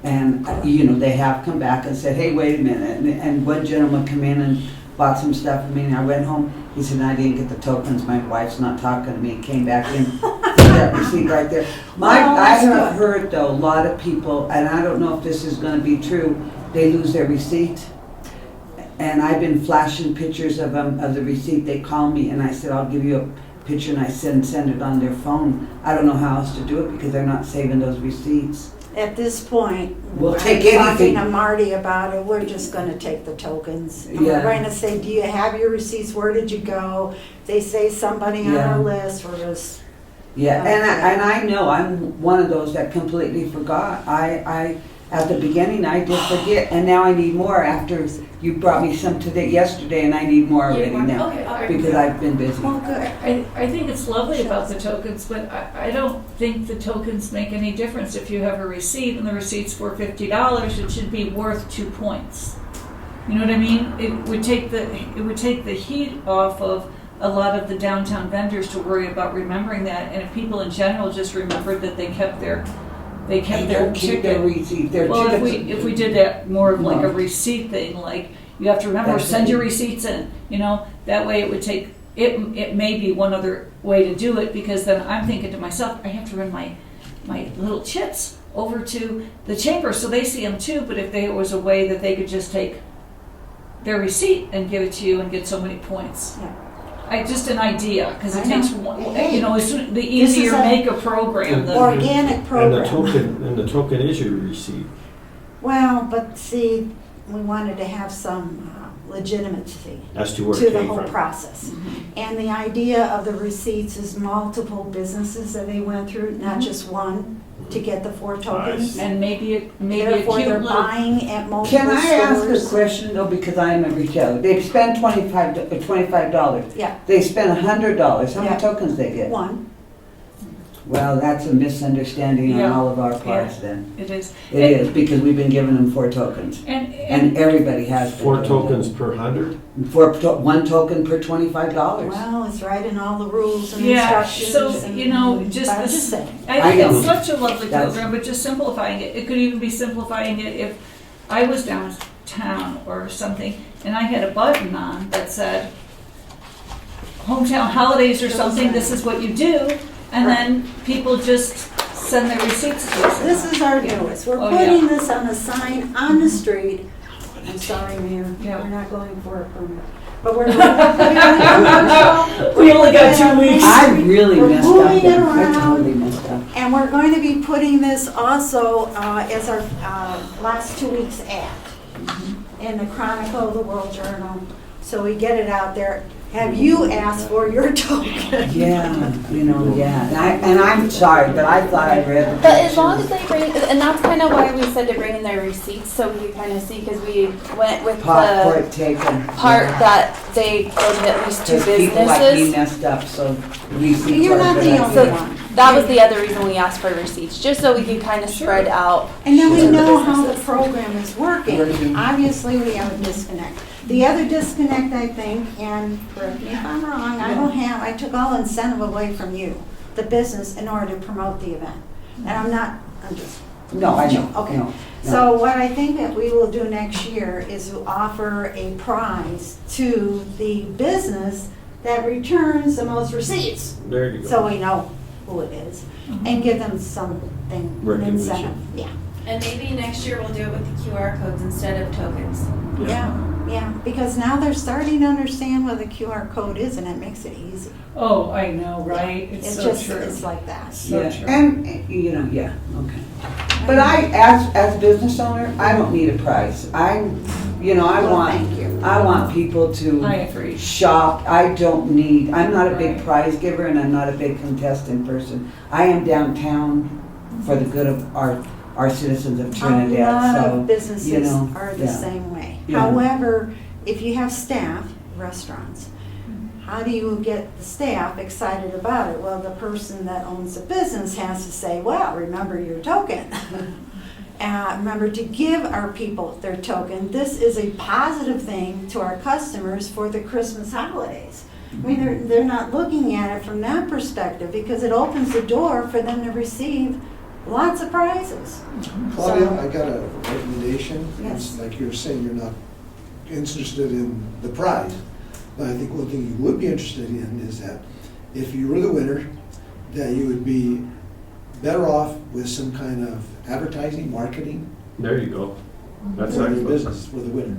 and, they have come back and said, hey, wait a minute. And one gentleman come in and bought some stuff for me, and I went home. He said, I didn't get the tokens. My wife's not talking to me. Came back in, that receipt right there. I have heard, though, a lot of people, and I don't know if this is going to be true, they lose their receipt. And I've been flashing pictures of them, of the receipt. They call me, and I said, I'll give you a picture, and I send it on their phone. I don't know how else to do it because they're not saving those receipts. At this point, We'll I'm take talking anything. to Marty about it, we're just gonna take the tokens. And Yeah. we're going to say, do you have your receipts, where did you go? They say somebody on Yeah. our list, we're just, Yeah, Okay. and I know I'm one of those that completely forgot. I at the beginning I did forget, and now I need more after you brought me some yesterday, and I need more already now Okay, because I've been busy. well, good. I think it's lovely about the tokens, but I don't think the tokens make any difference. If you have a receipt and the receipt's for $50, it should be worth 2 points. You know what I mean? It would take the heat off of a lot of the downtown vendors to worry about remembering that, and if people in general just remembered that they kept their They don't keep their ticket. receipt. Their Well, tickets. if we did that more of like a No. receipt thing, like you have to remember, That's send it. your receipts in, that way it would take, it may be one other way to do it, because then I'm thinking to myself, I have to run my little chips over to the chamber so they see them too, but if there was a way that they could just take their receipt and give it to you and get so many points. Yeah. Just an idea, because it I know. takes one, Hey, the easier a make a program, the Organic and program. the token is your receipt. Well, but see, we wanted to have some legitimacy As to where to it the came whole from. process. And the idea of the receipts is multiple businesses that they went through, not just one, to get the 4 tokens. see. and maybe a Therefore, cute they're little. buying at multiple Can I ask a stores. question though, because I am a retailer? They spend $25. Yeah, They spend $100. How Yeah. many tokens they get? one. Well, that's a misunderstanding on Yeah. all of our parts then. It is. It is, because we've been giving them 4 tokens. And everybody has been 4 doing tokens per 100? that. 1 token per $25. Well, it's right in all the rules and Yeah, instructions. so, and- you know, just I'm this- just saying. I I think know. it's such a lovely That's- program, but just simplifying it. It could even be simplifying it if I was downtown or something and I had a button on that said, hometown holidays or something, this is what you do, and then people just send their receipts to us. This is our newest. We're Oh, putting yeah. this on a sign on the street. I'm sorry, Mayor, Yeah. we're not going for a permit. But we're putting it on commercial. We only got 2 weeks. I really We're messed up moving it there. I around. totally messed up. And we're going to be putting this also as our last 2 weeks ad in the Chronicle, the World Journal, so we get it out there. Have you asked for your token? Yeah, and I'm sorry, but I thought I read the But as long pictures. as they bring, and that's kind of why we said to bring in their receipts, so we could kind of see, because we went with Pot for the it taken. part that they go to at least 2 Because people like me businesses. messed up, so receipts You're are not good. the only So one. that was the other reason we asked for receipts, just so we could kind of spread out. And then we to the know how the businesses. program is working. Working. Obviously, we have a disconnect. The other disconnect, I think, and correct me if I'm wrong, I took all incentive away from you, the business, in order to promote the event. And I'm just. No, I know. Okay. No. So what I think that we will do next year is to offer a prize to the business that returns the most receipts. There you go. So we know who it is and give them something, an Recognition. incentive. Yeah. And maybe next year we'll do it with the QR codes instead of tokens. Yeah, because now they're starting to understand what the QR code is and it makes it easy. Oh, I know, right? It's so just, true. it's like that. So Yeah, true. and, yeah, okay. But as a business owner, I don't need a prize. I Well, want, thank you. I want people to I agree. shop. I'm not a big prize giver and I'm not a big contestant person. I am downtown for the good of our citizens of Trinidad, A lot so, of businesses you know, are the yeah. same way. Yeah. However, if you have staff, restaurants, how do you get the staff excited about it? Well, the person that owns the business has to say, well, remember your token. Remember to give our people their token. This is a positive thing to our customers for the Christmas holidays. I mean, they're not looking at it from that perspective because it opens the door for them to receive lots of prizes. Claudia, So- I got a recommendation. Yes. It's like you're saying you're not interested in the prize. But I think one thing you would be interested in is that if you were the winner, that you would be better off with some kind of advertising, marketing, There you go. That's for the excellent. business, for the winner.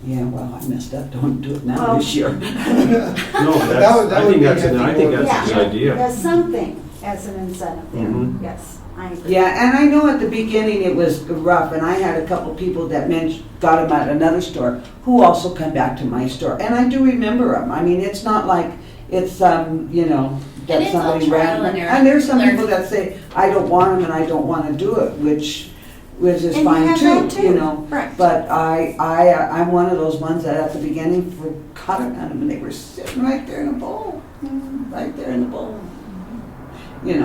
Yeah. yeah, well, I messed up. Don't do it now Well- this year. No, That would I think be, that's, I I think, think that's a Yeah. good idea. There's something as an incentive there. Mhm. Yes, I agree. Yeah, and I know at the beginning it was rough, and I had a couple people that got them at another store who also come back to my store, and I do remember them. I mean, it's not like it's that it's all somebody trial random. and error. And there's some Learn. people that say I don't want them and I don't want to do it, which is And you fine have too, that too. Correct. But I'm one of those ones that at the beginning forgot about them, and they were sitting right there in a bowl, right there in the bowl.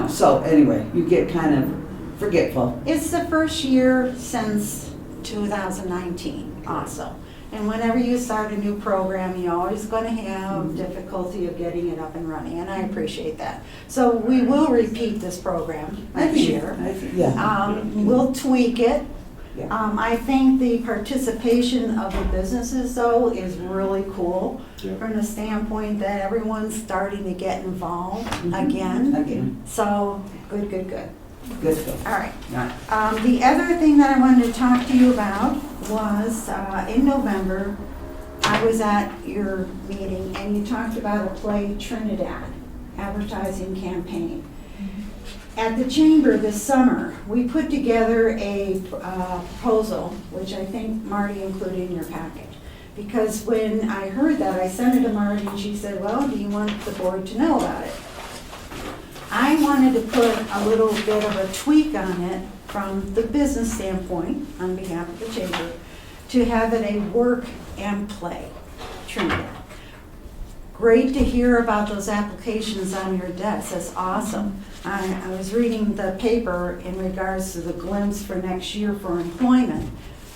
So anyway, you get kind of forgetful. It's the first year since 2019 also. And whenever you start a new program, you're always going to have difficulty of getting it up and running, and I appreciate that. So we will repeat this program next year. Yeah. We'll tweak it. Yeah. I think the participation of the businesses, though, is really cool Yeah. from the standpoint that everyone's starting to get involved Mhm. again. So, good. Good stuff. All right. Right. The other thing that I wanted to talk to you about was in November, I was at your meeting and you talked about a Play Trinidad advertising campaign. At the chamber this summer, we put together a proposal, which I think Marty included in your package. Because when I heard that, I sent it to Marty and she said, well, do you want the board to know about it? I wanted to put a little bit of a tweak on it from the business standpoint, on behalf of the chamber, to have it a work and play Trinidad. great to hear about those applications on your desk. That's awesome. I was reading the paper in regards to the glimpse for next year for employment.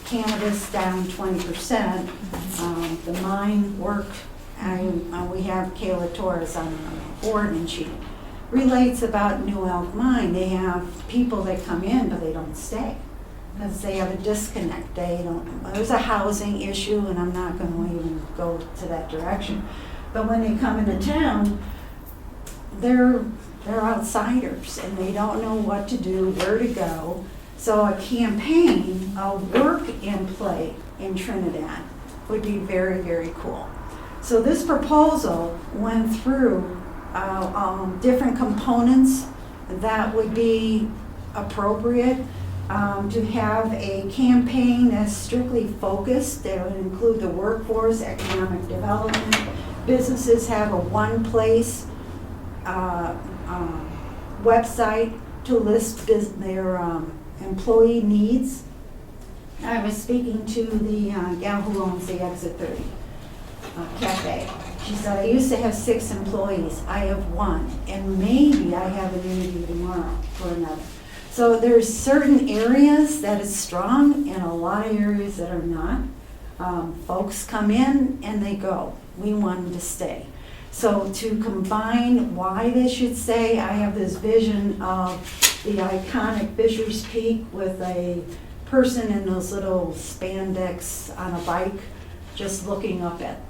Cannabis down 20%. The mine work, we have Kayla Torres on the board, and she relates about New Elk Mine. They have people that come in, but they don't stay because they have a disconnect. There's a housing issue, and I'm not going to even go to that direction. But when they come into town, they're outsiders, and they don't know what to do, where to go. So a campaign, a work and play in Trinidad would be very, very cool. So this proposal went through different components that would be appropriate to have a campaign that's strictly focused. That would include the workforce, economic development. Businesses have a one place website to list their employee needs. I was speaking to the gal who owns the Exit 30 cafe. She said, I used to have 6 employees. I have 1, and maybe I have an interview tomorrow for another. So there's certain areas that is strong and a lot of areas that are not. Folks come in and they go. We want them to stay. So to combine why they should stay, I have this vision of the iconic Fisher's Peak with a person in those little spandex on a bike just looking up at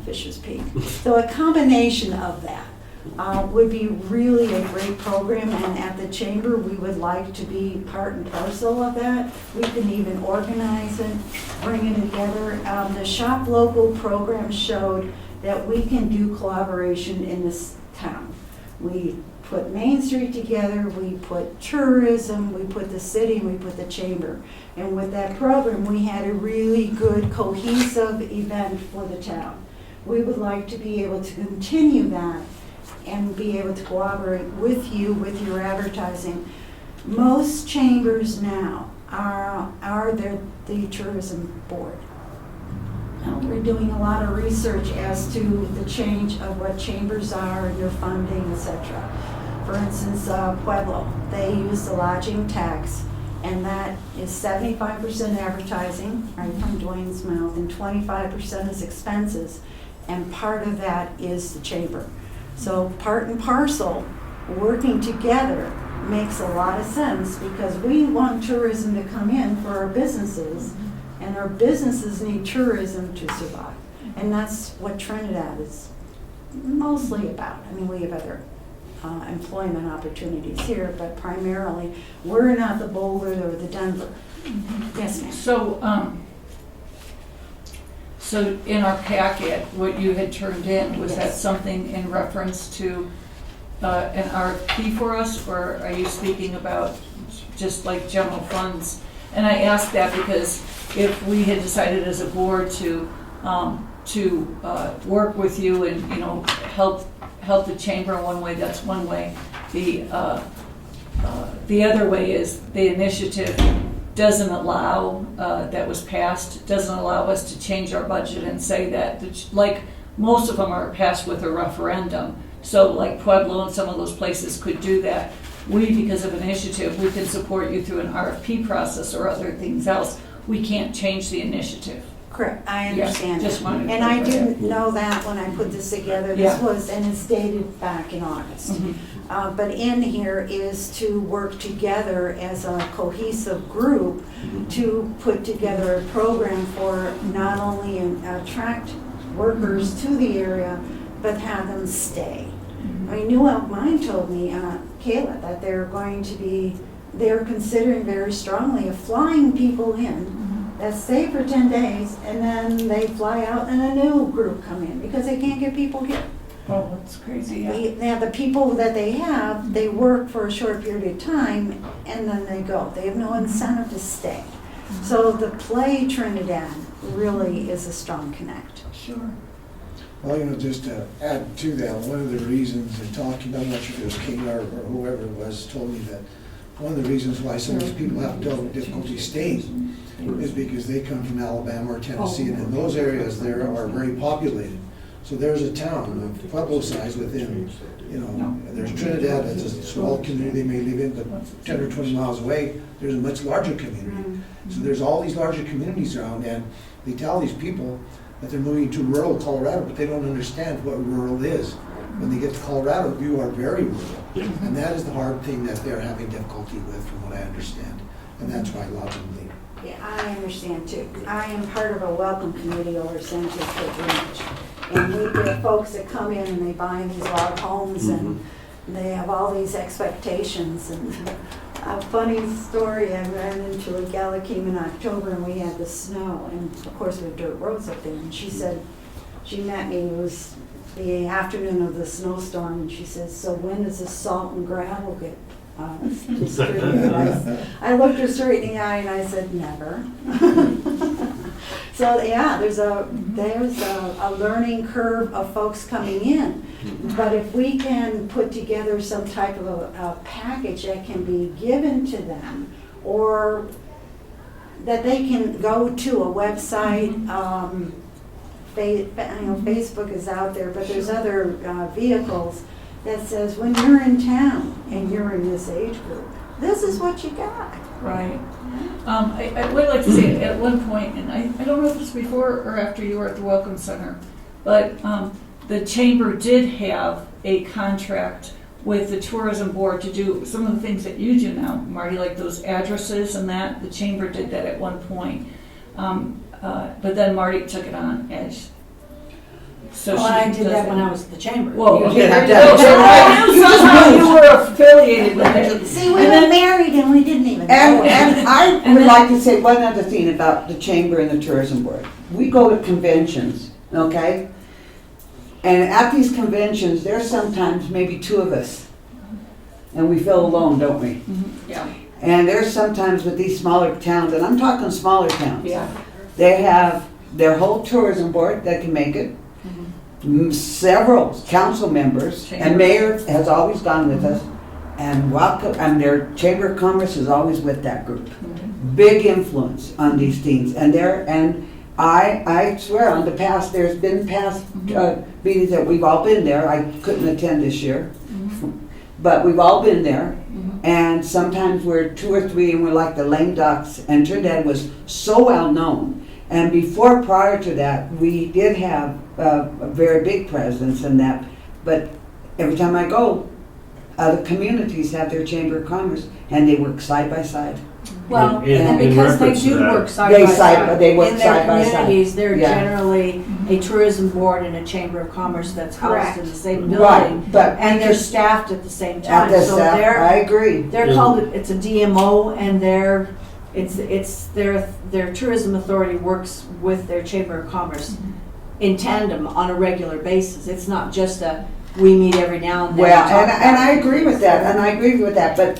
Fisher's Peak. So a combination of that would be really a great program, and at the chamber we would like to be part and parcel of that. We can even organize it, bring it together. The Shop Local program showed that we can do collaboration in this town. We put Main Street together, we put tourism, we put the city, and we put the chamber. And with that program, we had a really good cohesive event for the town. We would like to be able to continue that and be able to cooperate with you with your advertising. Most chambers now are the tourism board. We're doing a lot of research as to the change of what chambers are, their funding, etc. For instance, Pueblo, they use the lodging tax, and that is 75% advertising, right from Dwayne's mouth, and 25% is expenses, and part of that is the chamber. So part and parcel, working together makes a lot of sense, because we want tourism to come in for our businesses, and our businesses need tourism to survive. And that's what Trinidad is mostly about. I mean, we have other employment opportunities here, but primarily, we're not the Boulder or the Denver. Yes, ma'am. So in our packet, what you had turned in, was that something in reference to an RFP for us, or are you speaking about just like general funds? And I asked that because if we had decided as a board to work with you and, you know, help the chamber in one way, that's one way. The other way is the initiative doesn't allow, that was passed, doesn't allow us to change our budget and say that, like most of them are passed with a referendum. So like Pueblo and some of those places could do that. We, because of initiative, we can support you through an RFP process or other things else. We can't change the initiative. Correct, I understand. Just wanted to and I clarify didn't know that when I put this together. This was, and it's dated back in August. Mm-hmm. But in here is to work together as a cohesive group to put together a program for not only attract workers to the area, but have them stay. I mean, New Elk Mine told me, Kayla, that they're considering very strongly of flying people in that stay for 10 days, and then they fly out and a new group come in because they can't get people here. Oh, that's crazy, yeah. The people that they have, they work for a short period of time and then they go. They have no incentive to stay. So the Play Trinidad really is a strong connect. Sure. Well, you know, just to add to that, one of the reasons in talking, I'm not sure if it was Kayla or whoever it was, told me that one of the reasons why some of these people have difficulty staying is because they come from Alabama or Tennessee, and in those areas there are very populated. So there's a town of Pueblo size within, you know, there's Trinidad, that's a small community they may live in, but 10 or 20 miles away, there's a much larger community. So there's all these larger communities around, and they tell these people that they're moving to rural Colorado, but they don't understand what rural is. When they get to Colorado, you are very rural. And that is the hard thing that they're having difficulty with, from what I understand. And that's why a lot of them leave. Yeah, I understand too. I am part of a welcome committee over San Francisco Ranch. And we get folks that come in and they buy these log homes and they have all these expectations. And a funny story, I ran into a gal that came in October and we had the snow. And of course we have dirt roads up there. And she said, she met me, it was the afternoon of the snowstorm, and she says, so when does the salt and gravel get distributed? I looked her straight in the eye and I said, never. So yeah, there's a learning curve of folks coming in. But if we can put together some type of a package that can be given to them, or that they can go to a website, Facebook is out there, but there's other vehicles that says when you're in town and you're in this age group, this is what you got. Right. I would like to say at one point, and I don't know if it's before or after you were at the Welcome Center, but the chamber did have a contract with the tourism board to do some of the things that you do now, Marty, like those addresses and that. The chamber did that at one point. But then Marty took it on as. So Well, I did that when I was at the chamber. Whoa, You okay, did there that. you go. So I knew somehow you were affiliated with it. See, we were married and we didn't even know it. And I And would then- like to say one other thing about the chamber and the tourism board. We go to conventions, okay? And at these conventions, there's sometimes maybe two of us. And we feel alone, don't we? Yeah, And there's sometimes with these smaller towns, and I'm talking smaller towns. yeah. They have their whole tourism board that can make it. Several council members, and mayor has always gone with us, and welcome, and their chamber of commerce is always with that group. Big influence on these things, and I swear on the past, there's been past meetings that we've all been there. I couldn't attend this year, but we've all been there. And sometimes we're two or three, and we're like the lame ducks. And Trinidad was so well known. And prior to that, we did have a very big presence in that. But every time I go, other communities have their chamber of commerce, and they work side by side. Well, In- and in because they reference to do that- work side by side. They work In side by their side. communities, they're Yeah. generally a tourism board and a chamber of commerce that's housed Correct. in the same Right, building. but And they're staffed at the same at time. the So staff, I agree. they're called, it's a DMO, and it's their tourism authority works with their chamber of commerce in tandem on a regular basis. It's not just we meet every now and then. Well, to talk and I about- agree with that, but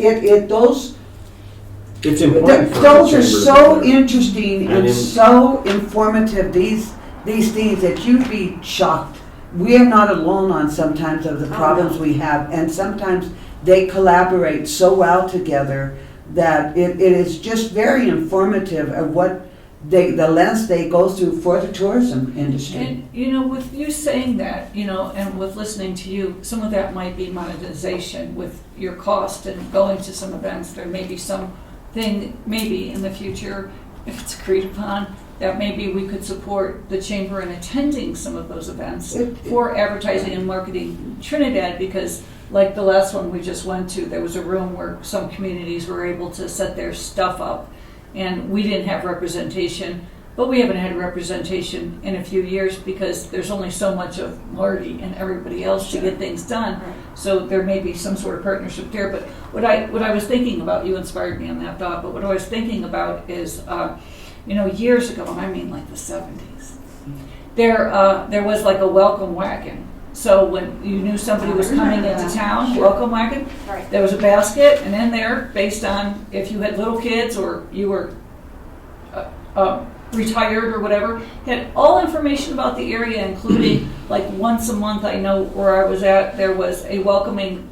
those It's important for the those are chamber to so be there. interesting And and in- so informative, these things that you'd be shocked. We are not alone on sometimes of the problems we have, and sometimes they collaborate so well together that it is just very informative of what the lens they go through for the tourism industry. And, with you saying that, and with listening to you, some of that might be monetization with your cost and going to some events. There may be something, maybe in the future, if it's agreed upon, that maybe we could support the chamber in attending some of those events for advertising and marketing Trinidad, because like the last one we just went to, there was a room where some communities were able to set their stuff up, and we didn't have representation, but we haven't had representation in a few years because there's only so much of Marty and everybody else to get things done. So there may be some sort of partnership there. But what I was thinking about, you inspired me on that thought, but what I was thinking about is, years ago, and I mean like the 70s, there was like a welcome wagon. So when you knew somebody was coming into town, welcome wagon, Right. there was a basket, and in there, based on if you had little kids or you were retired or whatever, had all information about the area, including like once a month. I know where I was at, there was a welcoming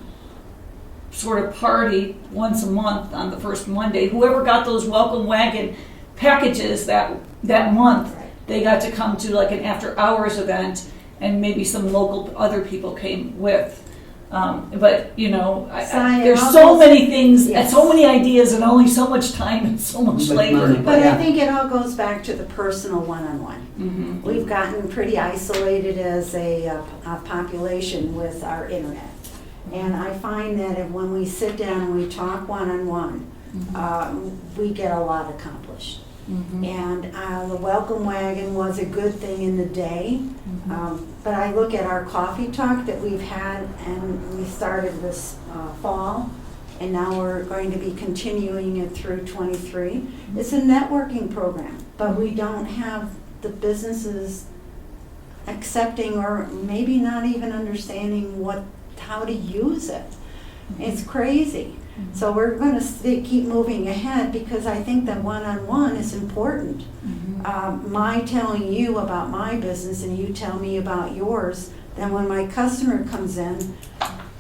sort of party once a month on the first Monday. Whoever got those welcome wagon packages that month, they got to come to like an after hours event, and maybe some local other people came with. But, you know, Sign there's all so those- many things, and Yes. so many ideas, and only so much time and so much But labor. money. But I Yeah. think it all goes back to the personal one-on-one. Mhm. We've gotten pretty isolated as a population with our internet. And I find that when we sit down and we talk one-on-one, we get a lot accomplished. And the welcome wagon was a good thing in the day. But I look at our coffee talk that we've had, and we started this fall, and now we're going to be continuing it through '23. It's a networking program, but we don't have the businesses accepting or maybe not even understanding how to use it. It's crazy. So we're going to keep moving ahead because I think that one-on-one is important. My telling you about my business and you tell me about yours, then when my customer comes in,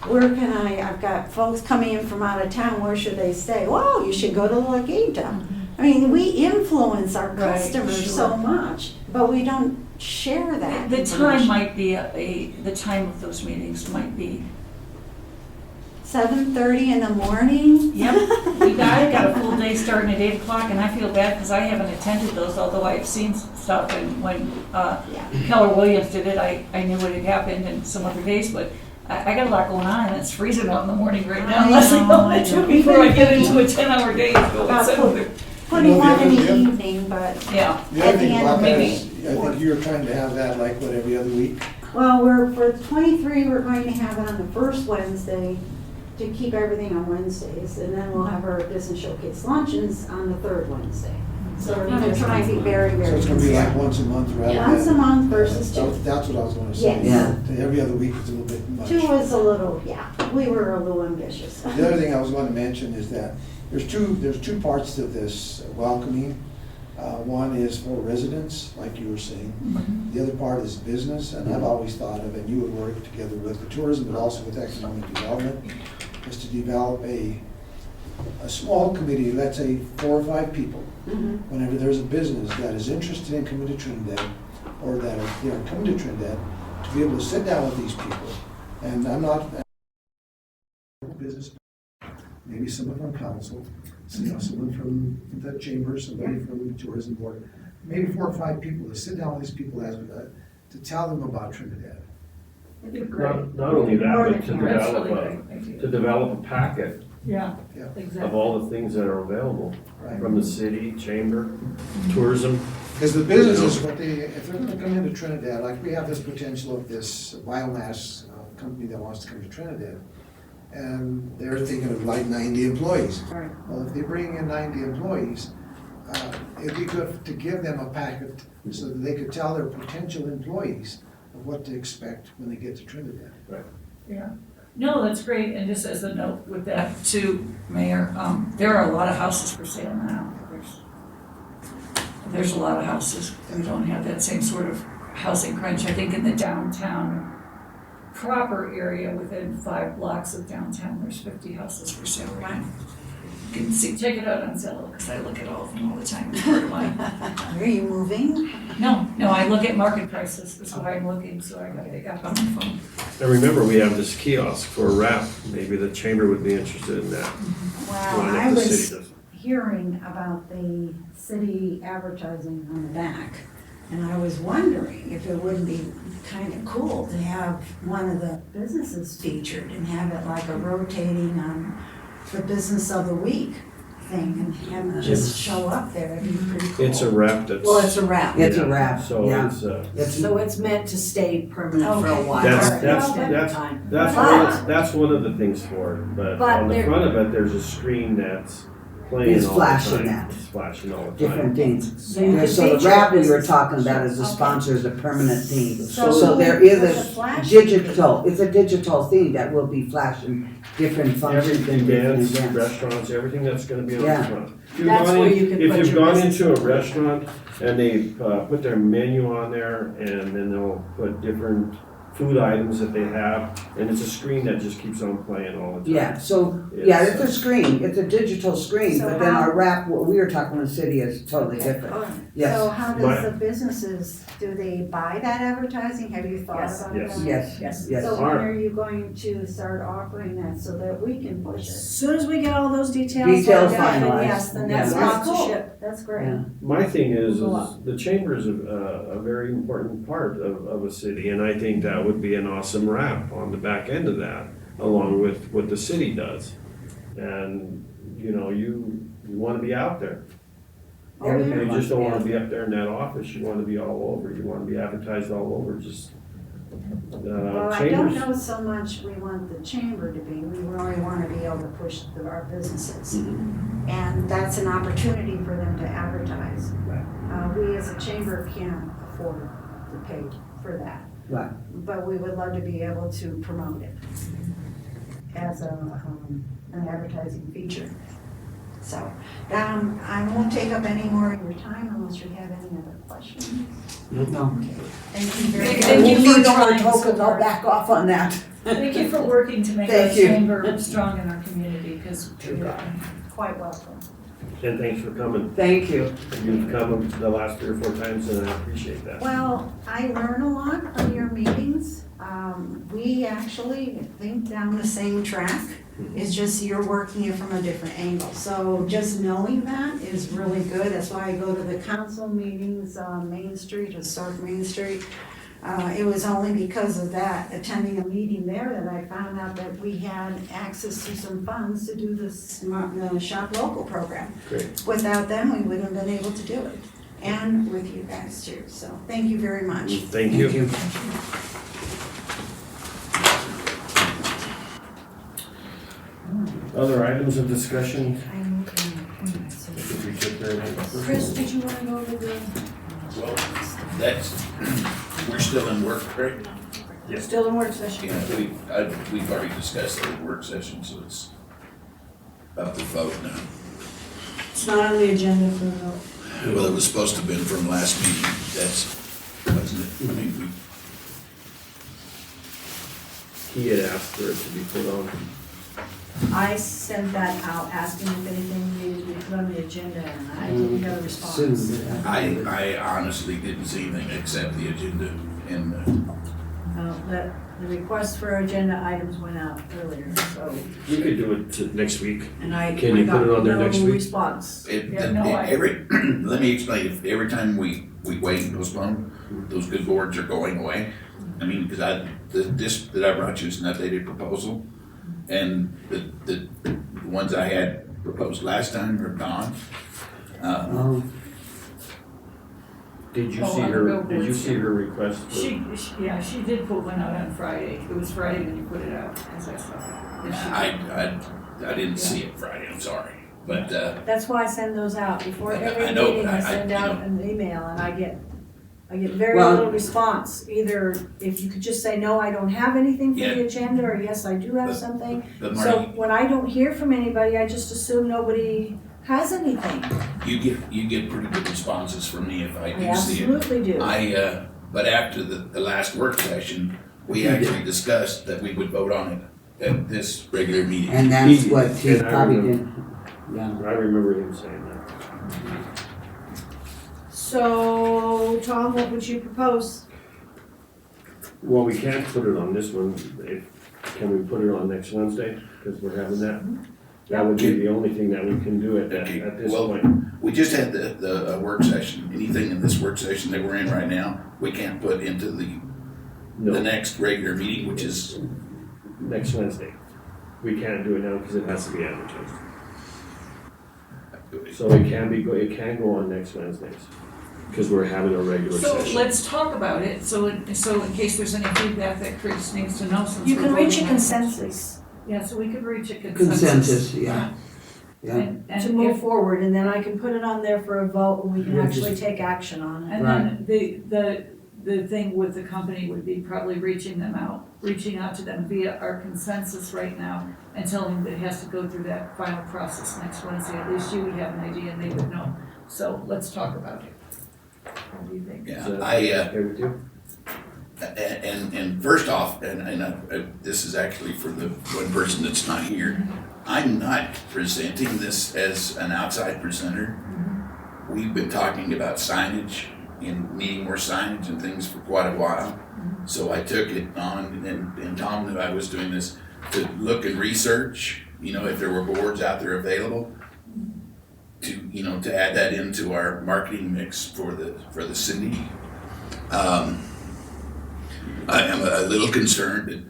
I've got folks coming in from out of town, where should they stay? Well, you should go to La Quinta. I mean, we influence our Right, customers sure. so much, but we don't share that. The time information. might be the time of those meetings might be. 7:30 in the morning? Yep, I got a full day starting at 8 o'clock, and I feel bad because I haven't attended those, although I've seen stuff, and when Keller Williams did it, I knew what had happened and some other days, but I got a lot going on, and it's freezing out in the morning right now, I unless I know, go into it before I get into a 10-hour day. About putting You know, one in the the other- evening, but, Yeah, The At other the thing end about of that maybe- is, I think you're trying to have that like what, every other week? well, for '23, we're going to have it on the first Wednesday to keep everything on Wednesdays, and then we'll have our business showcase luncheons on the third Wednesday. So we're going to try and be very, So very it's gonna be like consistent. once a month rather than. Once a month versus two. That's what I was gonna say. Yes. Every other week is a little bit much. Two was a little, we were a little ambitious. The other thing I was going to mention is that there's two parts to this welcoming. One is for residents, like you were saying. The other part is business, and I've always thought of, and you would work together with the tourism, but also with economic development, is to develop a small committee, let's say 4 or 5 people. Whenever there's a business that is interested in coming to Trinidad, or that are coming to Trinidad, to be able to sit down with these people. And I'm not business, maybe someone from council, someone from the chamber, somebody from the tourism board, maybe 4 or 5 people to sit down with these people to tell them about Trinidad. it'd be great. Not only that, but That's really great. to develop a packet Yeah, Yeah. of exactly. all the things that are available Right. from the city, chamber, tourism. Because the businesses, if they're gonna come into Trinidad, like we have this potential of this biomass company that wants to come to Trinidad, and they're thinking of like 90 employees. Right. Well, if they bring in 90 employees, it'd be good to give them a packet so that they could tell their potential employees of what to expect when they get to Trinidad. Yeah. No, that's great, and just as a note with that too, Mayor, there are a lot of houses for sale now. There's a lot of houses. We don't have that same sort of housing crunch. I think in the downtown proper area, within 5 blocks of downtown, there's 50 houses for sale right now. You can see, check it out on Zillow, because I look at all of them all the time. It's part of mine. Are you moving? No, I look at market prices. That's why I'm looking, so I got it up on my phone. And remember, we have this kiosk for a wrap. Maybe the chamber would be interested in that. Well, Line up I the was city does. hearing about the city advertising on the back, and I was wondering if it wouldn't be kind of cool to have one of the businesses featured and have it like a rotating the business of the week thing, and have them just show up there. It'd be pretty cool. It's a wrap that's. Well, it's a wrap. It's a wrap, So yeah. it's, So it's meant to stay permanent for a Okay. while. that's one of the things for it, but But on the there- front of it, there's a screen that's playing It's all the flashing time. that. It's flashing all the time. different things. So you can So the feature wrap we were businesses. talking about is the Okay. sponsor is a permanent thing. So So there is with the a flash- digital, it's a digital thing that will be flashing different functions Everything, and different events, events. restaurants, everything that's gonna be on the Yeah. front. If you've That's gone where in- you can If put you've your gone business into a information. restaurant and they put their menu on there and then they'll put different food items that they have, and it's a screen that just keeps on playing all the time. Yeah, so, yeah, it's a screen, it's a digital screen, So but then how- our wrap, what we were talking with the city is totally different. So Yes, how does the businesses, do they buy that advertising? Have you thought Yes. about Yes. that? yes, Yes. yes. So when are you going to start offering that so that we can push As it? soon as we get all those details Details lined up, then finalized. yes, then Yeah. that's That's sponsorship. That's great. Yeah. My thing is Go up. the chamber is a very important part of a city, and I think that would be an awesome wrap on the back end of that, along with what the city does. And, you know, you wanna be out there. Oh, yeah. You just don't wanna be up there in that office, you wanna be all over, you wanna be advertised all over, just, Well, I don't chambers. know so much we want the chamber to be, we really want to be able to push our businesses. Mhm. And that's an opportunity for them to advertise. We as a chamber can't afford to pay for that. Right. But we would love to be able to promote it as an advertising feature. So, I won't take up any more of your time unless you have any other questions. No. Thank you very much. Thank you We'll for need all the trying so tokens, I'll hard. back off on that. Thank you for working to make our Thank you. chamber strong in our community, because you're Quite welcome. And thanks for coming. Thank you. You've come the last 3 or 4 times, and I appreciate that. Well, I learn a lot from your meetings. We actually think down the same track. It's just you're working it from a different angle. So just knowing that is really good. That's why I go to the council meetings on Main Street, or South Main Street. It was only because of that, attending a meeting there, that I found out that we had access to some funds to do this Shop Local program. Great. Without them, we wouldn't have been able to do it. And with you guys too. So thank you very much. Thank you. Other items of discussion? I'm looking at appointments, so- I think we took care of that. Chris, did you wanna go over the, Well, that's, we're still in work, right? still in work session? Yeah, we've already discussed that in work session, so it's up to vote now. It's not on the agenda for a vote. Well, it was supposed to have been from last meeting, wasn't it? I mean, He had asked for it to be put on. I sent that out asking if anything needed to be put on the agenda, and I didn't get a response. I honestly didn't see anything except the agenda and, The request for agenda items went out earlier, so, We could do it next week. and I Can you got put it on there no next week? response. every, let me explain, if every time we wait and postpone, those good boards are going away. I mean, because this that I brought you is an updated proposal, and the ones I had proposed last time are gone. Did you Oh, see on the her, billboards, did you see yeah. her request? for- she did put one out on Friday. It was Friday when you put it out, as I saw it. And she- I didn't see it Friday, I'm sorry, but, That's why I send those out, before I every know, meeting, I I- send you out know. an email, and I get very Well- little response. Either if you could just say, no, I don't have anything for the Yeah. agenda, or yes, I do have But- something. but So Marty, when I don't hear from anybody, I just assume nobody has anything. you get pretty good responses from me if I I do see it. absolutely do. But after the last work session, we actually discussed that we would vote on it at this regular meeting. And that's what he And I probably remember- did. Yeah. I remember him saying that. So, Tom, what would you propose? Well, we can't put it on this one. Can we put it on next Wednesday? Because we're having that. That would be the only thing that we can do at this Well, point. We just had the work session. Anything in this work session that we're in right now, we can't put into the No, next regular meeting, which is, next Wednesday. We can't do it now because it has to be advertised. So it can go on next Wednesdays, because we're having a regular So session. let's talk about it, so in case there's any feedback that Chris needs to know, since You we're can reach voting a on it. consensus Yeah, so we could reach a consensus. Consensus, yeah. Yeah. And to move if, forward, and then I can put it on there for a vote, and we can Yeah, actually take action on it. and then the thing with the company would be probably reaching out to them via our consensus right now, and telling them that it has to go through that final process next Wednesday. At least you would have an idea and they would know. So let's talk about it. What do you think? yeah, Is that okay with you? and first off, this is actually for the one person that's not here, I'm not presenting this as an outside presenter. We've been talking about signage and needing more signage and things for quite a while. So I took it on, and Tom knew I was doing this, to look and research, if there were boards out there available, to add that into our marketing mix for the city. I am a little concerned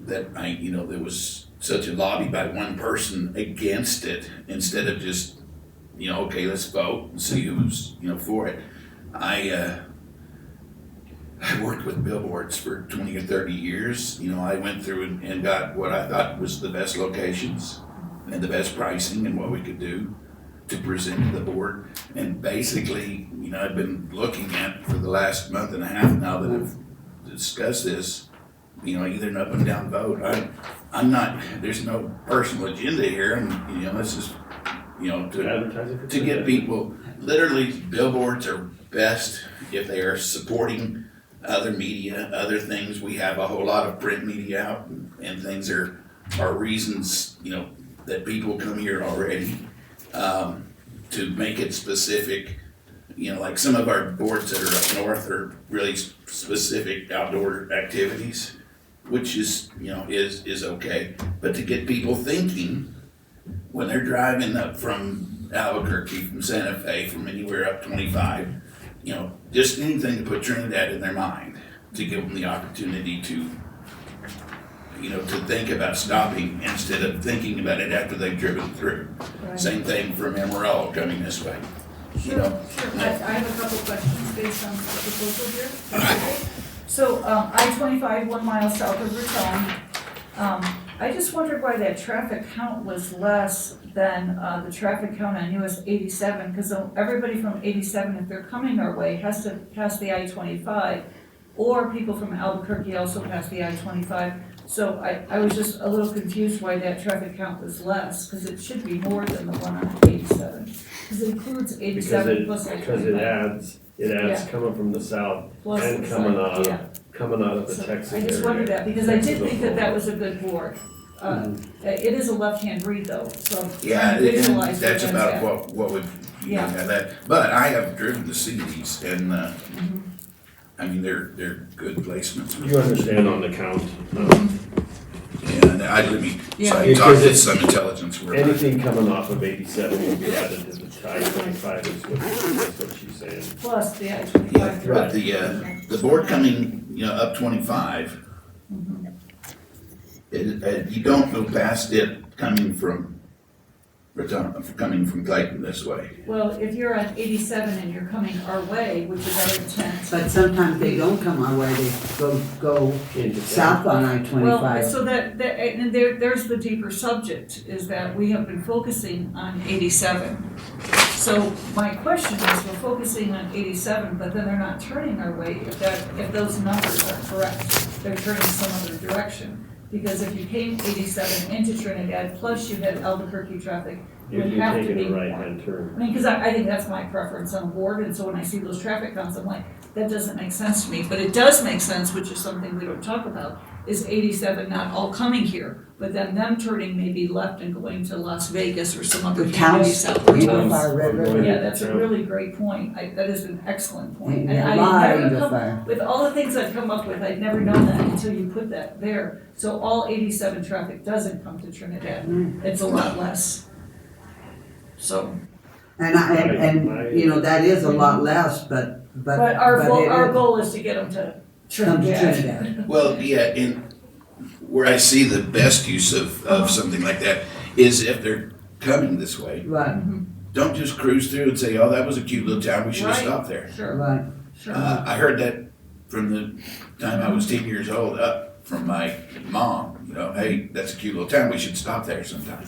that there was such a lobby by one person against it, instead of just, okay, let's vote and see who's, for it. I worked with billboards for 20 or 30 years. I went through and got what I thought was the best locations and the best pricing and what we could do to present to the board. And basically, I've been looking at for the last month and a half now that I've discussed this, either an up and down vote. I'm not, there's no personal agenda here, and, this is, to get people, literally billboards are best if they are supporting other media, other things. We have a whole lot of print media out, and things are reasons, that people come here already, to make it specific. Like some of our boards that are up north are really specific outdoor activities, which is, is okay. But to get people thinking when they're driving up from Albuquerque, from Santa Fe, from anywhere up 25, just anything to put Trinidad in their mind, to give them the opportunity to, to think about stopping instead of thinking about it after they've driven through. Right. Same thing from Amarillo coming this way. Sure. I have a couple questions based on the proposal here. Okay. So, I-25, 1 mile south of Raton. I just wondered why that traffic count was less than the traffic count on US 87, because everybody from 87, if they're coming our way, has to pass the I-25, or people from Albuquerque also pass the I-25. So I was just a little confused why that traffic count was less, because it should be more than the one on 87. Because it includes 87 plus I-25. Because it adds coming from the south Plus and the coming south, out of the So Texas I area. just wondered that, because I did think that was a good board. It is a left-hand read though, so I'm Yeah, trying to visualize where that's about at. what would, Yeah. have that. But I have driven to see these, and, I mean, they're good placements. You understand on the count. And so I Yeah. talked to some intelligence work. Anything coming off of 87 will be added to the I-25 is what she's saying. Plus the Yeah, I-25. but the board coming, up 25, you don't go past it coming from Clayton this way. Well, if you're on 87 and you're coming our way, which is our intent. But sometimes they don't come our way, they go Into south on Well, I-25. so and there's the deeper subject, is that we have been focusing on 87. So my question is, we're focusing on 87, but then they're not turning our way if those numbers are correct. They're turning some other direction. Because if you came 87 into Trinidad, plus you had Albuquerque traffic, it You're would have to taking be a more. right-hand turn. I mean, because I think that's my preference on the board, and so when I see those traffic counts, I'm like, that doesn't make sense to me. But it does make sense, which is something we don't talk about, is 87 not all coming here, but then them turning maybe left and going to Las Vegas or some other The community towns, south of even town. far Red River. Yeah, that's a really great point. That is an excellent point. And And a I lot never of come- far. With all the things I've come up with, I'd never known that until you put that there. So all 87 traffic doesn't come to Trinidad. It's a lot less. So. And that is a lot less, but Our goal is to get them to Come to Trinidad. Trinidad. Well, yeah, and where I see the best use of something like that is if they're coming this way. Right, Don't just cruise through and say, oh, that was a cute little town, we should have Right. stopped there. Sure, right. sure. I heard that from the time I was 10 years old up from my mom, hey, that's a cute little town, we should stop there sometime.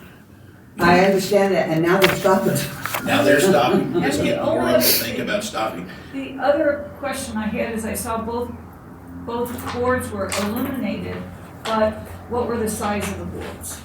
I understand that, and now they're stopping. Now they're stopping, And it's the getting more only of to other think thing- about stopping. The other question I had is I saw both boards were illuminated, but what were the size of the boards?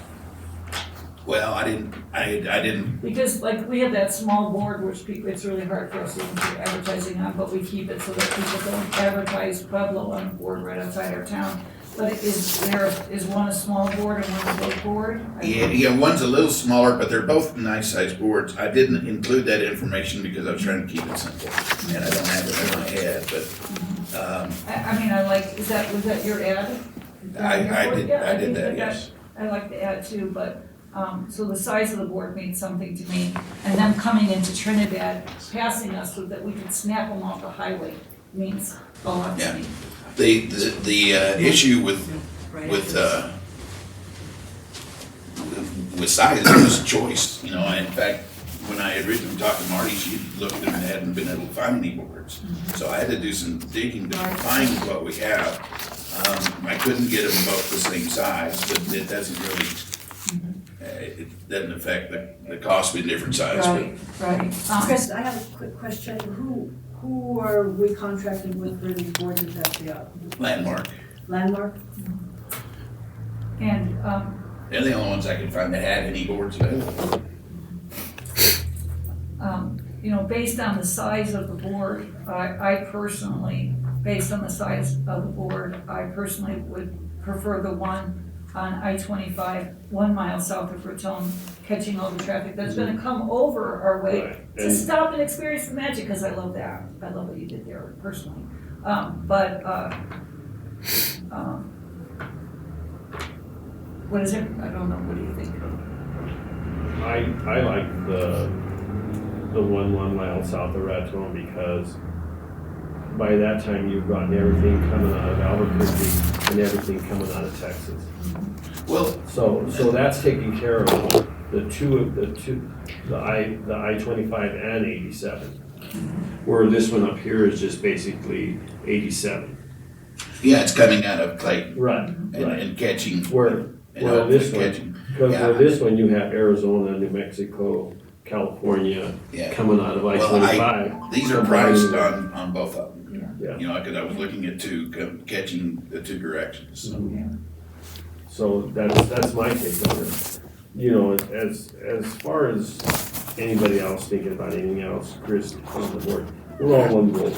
Well, I didn't, Because like we have that small board which people, it's really hard for us to even do advertising on, but we keep it so that people don't advertise Pueblo on a board right outside our town. But is one a small board and one a big board? yeah, one's a little smaller, but they're both nice sized boards. I didn't include that information because I was trying to keep it simple, and I don't have it in my head, but, I mean, I like, was that your ad? I did that, yes. I like the ad too, but, so the size of the board means something to me. And them coming into Trinidad, passing us so that we could snap them off the highway means a lot to me. The issue with size was choice, you know. In fact, when I originally talked to Marty, she looked and hadn't been able to find any boards. So I had to do some digging to find what we have. I couldn't get them both the same size, but it doesn't really, it doesn't affect the cost with different size. Right. Chris, I have a quick question. Who are we contracting with for these boards exactly? Landmark. Landmark? And, They're the only ones I could find that had any boards available. you know, based on the size of the board, I personally, based on the size of the board, I personally would prefer the one on I-25, 1 mile south of Raton, catching all the traffic that's gonna come over our way Right. to stop and experience the magic, because I love that. I love what you did there personally. What is it? I don't know. What do you think? I like the 1 mile south of Raton because by that time you've gotten everything coming out of Albuquerque and everything coming out of Texas. Well, So that's taking care of the I-25 and 87. Where this one up here is just basically 87. yeah, it's coming out of Clayton Right, and catching. Where this one, because where this one you have Arizona, New Mexico, California, Yeah. coming out of I-25. These are priced on both of them. Yeah. You know, because I was looking at catching the two directions. So. So that's my take on it. You know, as far as anybody else thinking about anything else, Chris on the board, we're all one goal,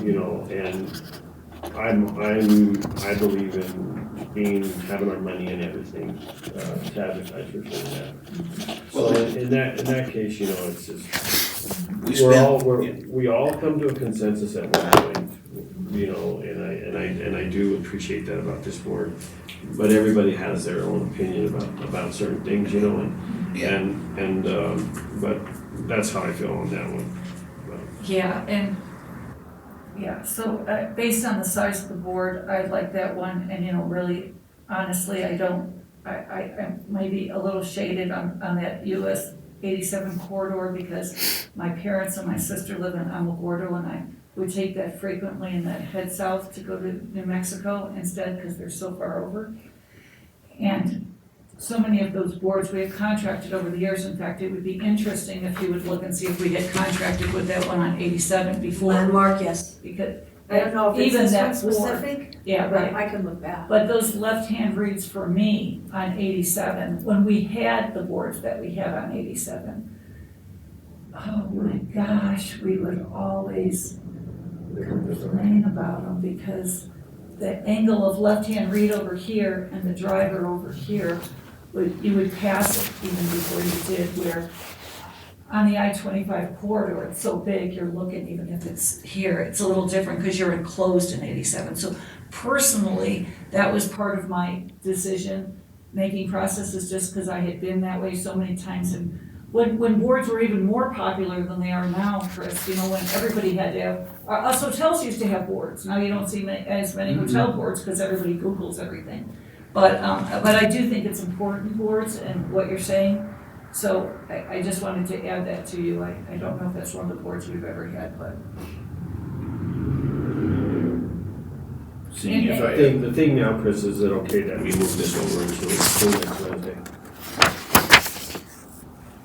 you know, and I believe in having our money and everything to advertise for that. So in that case, you know, it's just we all come to a consensus at one point, you know, and I do appreciate that about this board. But everybody has their own opinion about certain things, you know, and but that's how I feel on that one. So based on the size of the board, I like that one, and you know, really, honestly, I may be a little shaded on that US 87 corridor because my parents and my sister live in Alamogordo, and I would take that frequently and then head south to go to New Mexico instead because they're so far over. And so many of those boards we have contracted over the years. In fact, it would be interesting if you would look and see if we had contracted with that one on 87 before. Landmark, yes. Because I don't know if it's even this that one specific. Yeah, but right. I can look back. But those left-hand reads for me on 87, when we had the boards that we had on 87, oh my gosh, we would always complain about them because the angle of left-hand read over here and the driver over here, you would pass it even before you did, where on the I-25 corridor, it's so big, you're looking, even if it's here, it's a little different because you're enclosed in 87. So personally, that was part of my decision-making process, is just because I had been that way so many times. And when boards were even more popular than they are now, Chris, you know, when everybody had to have, us hotels used to have boards. Now you don't see as many hotel boards because everybody Googles everything. But I do think it's important, boards, and what you're saying. So I just wanted to add that to you. I don't know if that's one of the boards we've ever had, but. Seeing if I, The thing now, Chris, is it okay that we move this over until next Wednesday?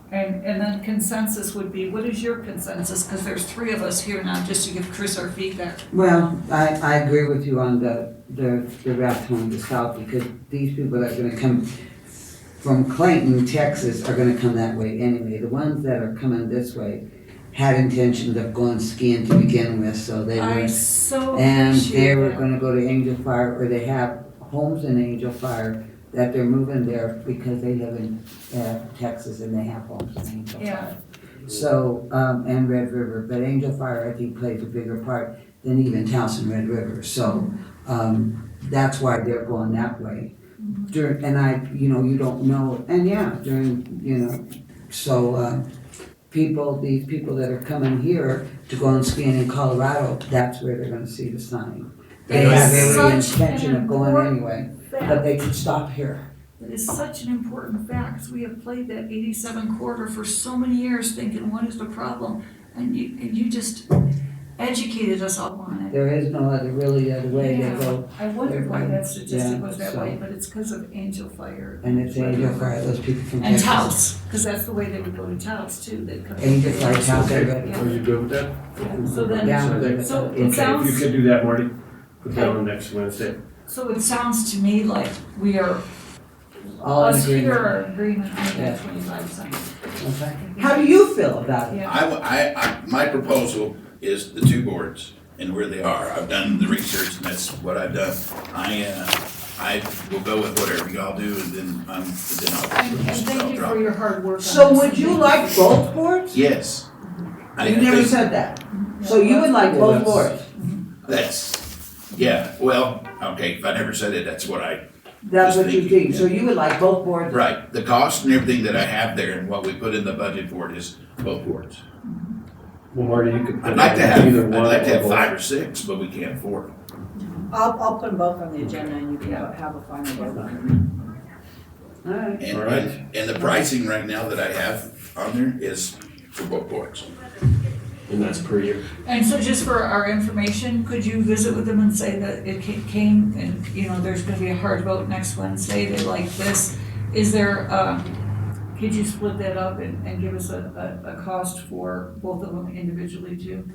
And then consensus would be, what is your consensus? Because there's 3 of us here now, just to give Chris our feedback. Well, I agree with you on the Raton, the south, because these people that are gonna come from Clayton, Texas are gonna come that way anyway. The ones that are coming this way had intentions of going skiing to begin with, so they I were. so And they appreciate were that. gonna go to Angel Fire, or they have homes in Angel Fire that they're moving there because they live in Texas and they have homes in Angel Yeah. Fire. So, and Red River, but Angel Fire I think plays a bigger part than even Towson Red River, so, that's why they're going that way. And you don't know, and yeah, so, these people that are coming here to go and skiing in Colorado, that's where they're gonna see the sign. They It have is every such intention an of going important anyway, but fact. they could stop here. It is such an important fact, 'cause we have played that 87 quarter for so many years thinking, what is the problem? And you just educated us all on it. There is no other way to Yeah. go, I wondered why that statistic Yeah, was that so- way, but it's because of Angel Fire. and it's Angel Fire, those people from And Texas. Taos, because that's the way they would go to Taos too, they'd come. Angel Fire, Taos, Okay, everybody. are you good with that? Yeah, so then, Yeah. so it Okay, if you sounds, could do that, Marty, put that on next Wednesday. so it sounds to me like we are, All in us here agreement. are in agreement on Yeah. that 25 cents. Okay. How do you feel about it? Yeah. My proposal is the two boards and where they are. I've done the research and that's what I've done. I will go with whatever y'all do and then And thank you for your hard work on this. So would you like both boards? Yes. I You never think said that. So you would like both boards? yeah, well, okay, if I never said it, that's what That's Just what you thinking, think, so you would like both boards? right. The cost and everything that I have there and what we put in the budget for it is both boards. Well, Marty, you could put I'd like to have, either one. I'd like to have or both. 5 or 6, but we can't afford them. I'll put them both on the agenda and you can have a final vote on All right. And, All right. and the pricing right now that I have on there is for both boards. And that's per year. And so just for our information, could you visit with them and say that it came and, there's gonna be a hard vote next Wednesday, they like this? Is there, could you split that up and give us a cost for both of them individually too?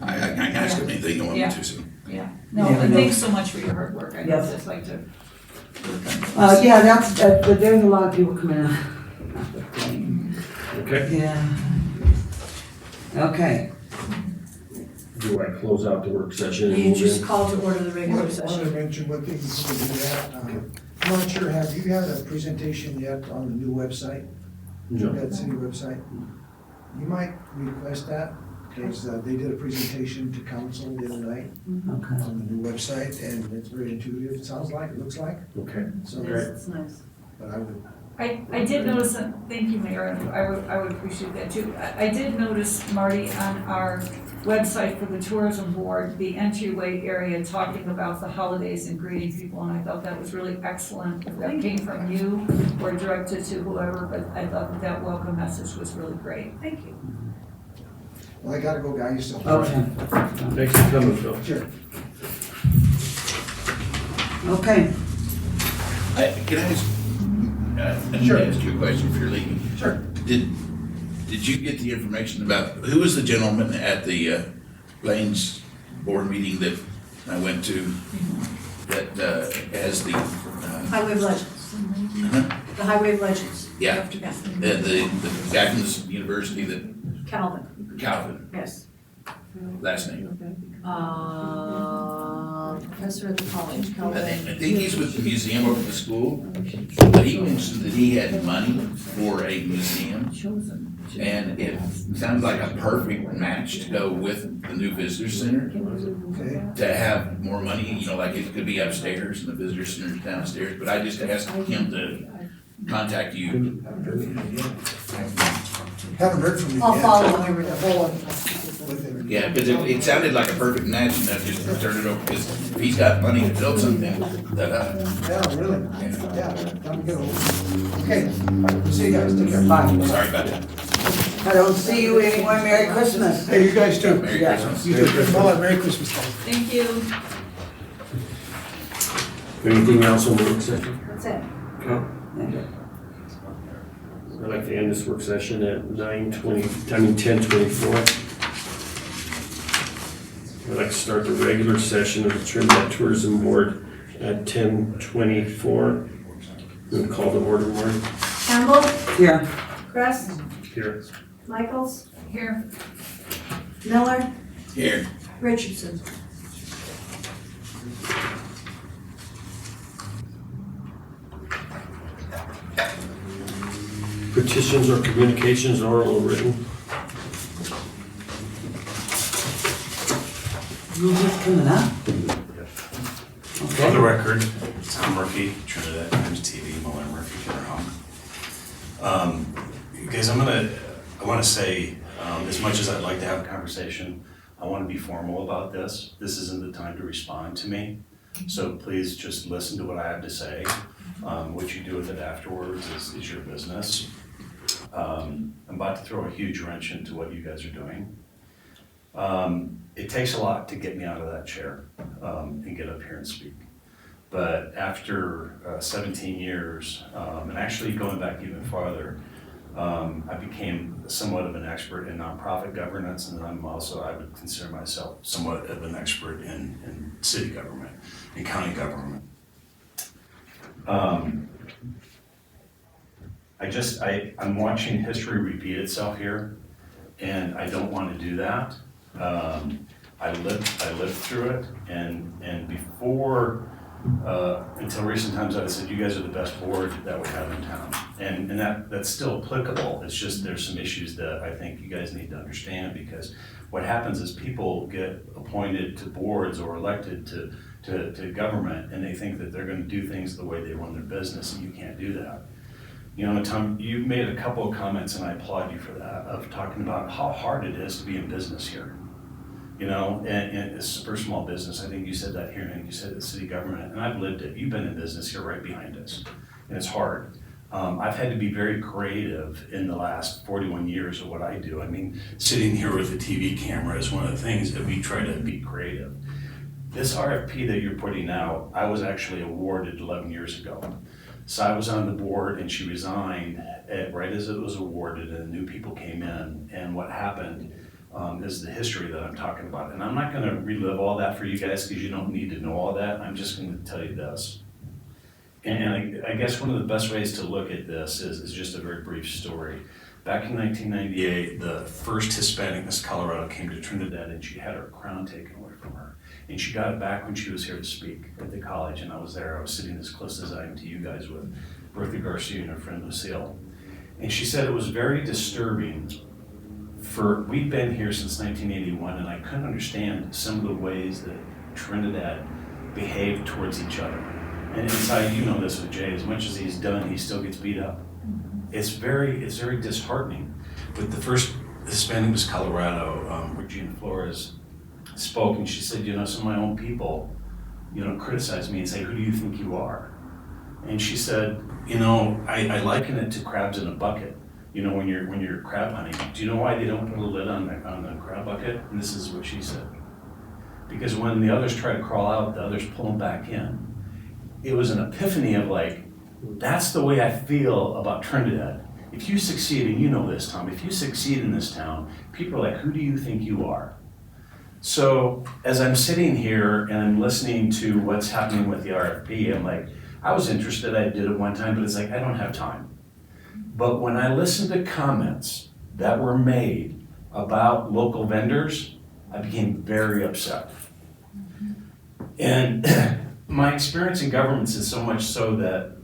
I can ask them anything you want me Yeah. to, so. Yeah, no, Yeah, and no. thanks so much for your hard work, I know Yes. that's like to work on this. Yeah, but there's a lot of people coming out. Okay. Yeah. Okay. Do I close out the work session and You move just in? call to order the I regular wanted to session. mention one thing before we do that. I'm not sure, have you had a presentation yet on the new website? No. That city website? You might request that, because they did a presentation to council the other night Okay. on the new website, and it's very intuitive, it sounds like, it looks like. Okay. So, Yes, it's nice. but I would, I did notice, that. Thank you, Mayor, and I would appreciate that too. I did notice, Marty, on our website for the tourism board, the entryway area talking about the holidays and greeting people, and I thought that was really excellent. If that came from you or directed to whoever, but I thought that welcome message was really great. Thank you. well, I gotta go, guys, so. Okay. Thanks for coming, Phil. Sure. Okay. Can I ask, let Sure. me ask you a question if you're leaving. Sure. Did you get the information about, who was the gentleman at the Plains board meeting that I went to that has the, Highway of Legends, the Highway of Legends. Yeah. the guy from the university that, Calvin, Calvin, yes. last name? Professor at the college, I Calvin. think he's with the museum over the school, but he mentioned that he had money for a museum. And it sounds like a perfect match to go with the new visitor center, Okay. to have more money, like it could be upstairs and the visitor center's downstairs, but I just asked him to contact you. Haven't heard from you yet. I'll follow him over the whole. With him. Yeah, because it sounded like a perfect match, and I just turned it over, because if he's got money to build something, that, Yeah, really? Yeah, time to get over. Okay, see you guys, take care. Bye. sorry about that. I don't see you anymore. Merry Christmas. Hey, you guys too. Merry Yeah. Christmas. You too. Well, Merry Christmas, guys. Thank you. Anything else on the work session? That's it. No. I'd like to end this work session at 10:24. I'd like to start the regular session of the Trinidad Tourism Board at 10:24. Gonna call the order, Marty? Campbell, Here. Kress, Here. Michaels, Here. Miller, Here. Richardson. Petitions or communications, oral or written? You just coming up? For the record, Tom Murphy, Trinidad Times TV, Muller Murphy, Killer Hawk. Guys, I want to say, as much as I'd like to have a conversation, I want to be formal about this. This isn't the time to respond to me. So please just listen to what I have to say. What you do with it afterwards is your business. I'm about to throw a huge wrench into what you guys are doing. It takes a lot to get me out of that chair and get up here and speak. But after 17 years, and actually going back even farther, I became somewhat of an expert in nonprofit governance, and I would consider myself somewhat of an expert in city government and county government. I'm watching history repeat itself here, and I don't want to do that. I lived through it, and before, until recent times, I said, you guys are the best board that we have in town. And that's still applicable. It's just there's some issues that I think you guys need to understand, because what happens is people get appointed to boards or elected to government, and they think that they're going to do things the way they run their business, and you can't do that. You know, Tom, you made a couple of comments, and I applaud you for that, of talking about how hard it is to be in business here. You know, and it's for small business. I think you said that here, and you said the city government, and I've lived it. You've been in business here right behind us, and it's hard. I've had to be very creative in the last 41 years of what I do. I mean, sitting here with a TV camera is one of the things that we try to be creative. This RFP that you're putting out, I was actually awarded 11 years ago. So I was on the board, and she resigned right as it was awarded, and new people came in, and what happened is the history that I'm talking about. And I'm not going to relive all that for you guys, because you don't need to know all that. I'm just going to tell you this. And I guess one of the best ways to look at this is just a very brief story. Back in 1998, the first Hispanic Miss Colorado came to Trinidad, and she had her crown taken away from her. And she got it back when she was here to speak at the college, and I was there. I was sitting as close as I am to you guys with Bertha Garcia and her friend Lucille. And she said it was very disturbing. We've been here since 1981, and I couldn't understand some of the ways that Trinidad behaved towards each other. And inside, you know this with Jay, as much as he's done, he still gets beat up. It's very disheartening. But the first Hispanic Miss Colorado, Regina Flores, spoke, and she said, you know, some of my own people, you know, criticize me and say, who do you think you are? And she said, you know, I liken it to crabs in a bucket. You know, when you're crab hunting, do you know why they don't put a lid on the crab bucket? And this is what she said. Because when the others try to crawl out, the others pull them back in. It was an epiphany of like, that's the way I feel about Trinidad. If you succeed, and you know this, Tom, if you succeed in this town, people are like, who do you think you are? So as I'm sitting here and I'm listening to what's happening with the RFP, I'm like, I was interested, I did it one time, but it's like, I don't have time. But when I listened to comments that were made about local vendors, I became very upset. And my experience in governments is so much so that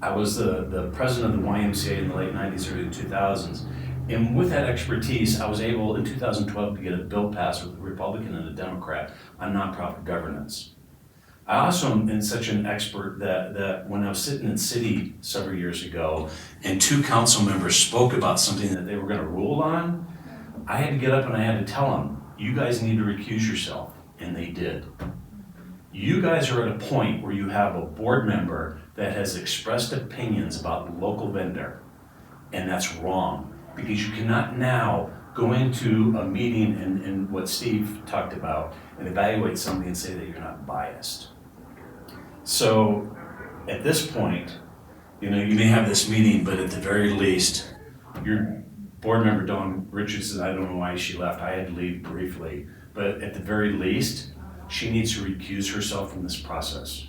I was the president of the YMCA in the late 90s, early 2000s. And with that expertise, I was able in 2012 to get a bill passed with a Republican and a Democrat on nonprofit governance. I also am such an expert that when I was sitting in city several years ago and two council members spoke about something that they were going to rule on, I had to get up and I had to tell them, you guys need to recuse yourself. And they did. You guys are at a point where you have a board member that has expressed opinions about the local vendor, and that's wrong. Because you cannot now go into a meeting and what Steve talked about and evaluate something and say that you're not biased. So at this point, you know, you may have this meeting, but at the very least, your board member, Dawn Richardson, I don't know why she left, I had to leave briefly, but at the very least, she needs to recuse herself from this process.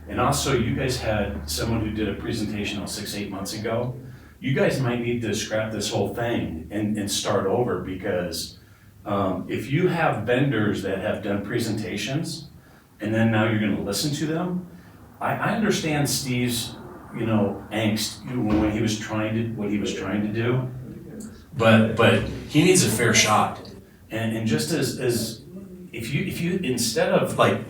And also, you guys had someone who did a presentation 6-8 months ago. You guys might need to scrap this whole thing and start over, because if you have vendors that have done presentations and then now you're gonna listen to them, I understand Steve's, angst when he was trying to, what he was trying to do, but he needs a fair shot. And just as if you instead of like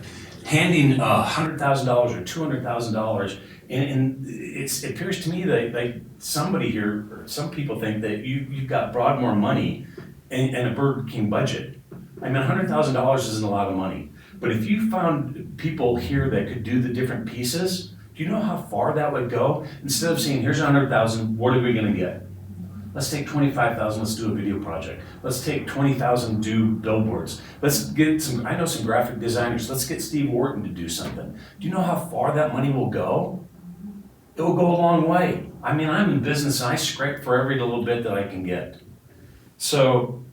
handing $100,000 or $200,000, and it appears to me that like somebody here, or some people think that you've got Broadmoor money and a Burger King budget. I mean, $100,000 isn't a lot of money, but if you found people here that could do the different pieces, do you know how far that would go? Instead of saying, here's 100,000, what are we gonna get? Let's take 25,000, let's do a video project. Let's take 20,000, do billboards. Let's get I know some graphic designers, let's get Steve Wharton to do something. Do you know how far that money will go? It will go a long way. I mean, I'm in business and I scrape for every little bit that I can get. So,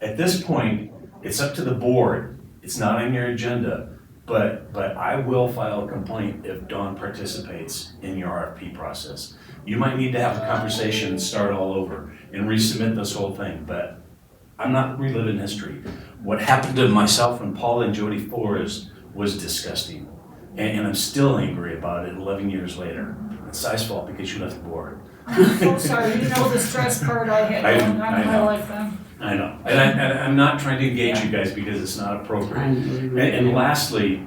at this point, it's up to the board. It's not on your agenda, but I will file a complaint if Dawn participates in your RFP process. You might need to have a conversation and start all over and resubmit this whole thing, but I'm not reliving history. What happened to myself and Paula and Jody Flores was disgusting. And I'm still angry about it 11 years later. It's Si's fault because you left the board. I'm so sorry, you know the stress part I had going on in my life then. I know, and I'm not trying to engage you guys because it's not appropriate. And lastly,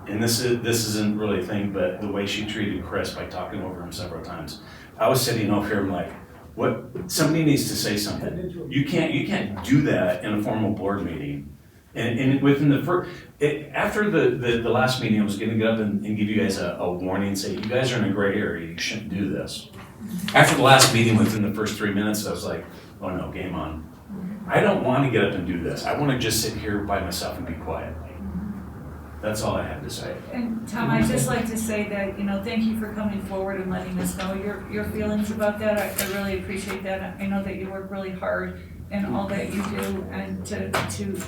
and this isn't really a thing, but the way she treated Chris by talking over him several times. I was sitting over here, I'm like, what? Somebody needs to say something. You can't do that in a formal board meeting. And within the first, after the last meeting, I was going to get up and give you guys a warning and say, you guys are in a gray area, you shouldn't do this. After the last meeting, within the first 3 minutes, I was like, oh no, game on. I don't want to get up and do this. I want to just sit here by myself and be quiet. That's all I have to say. And Tom, I'd just like to say that, thank you for coming forward and letting us know your feelings about that. I really appreciate that. I know that you work really hard in all that you do, and to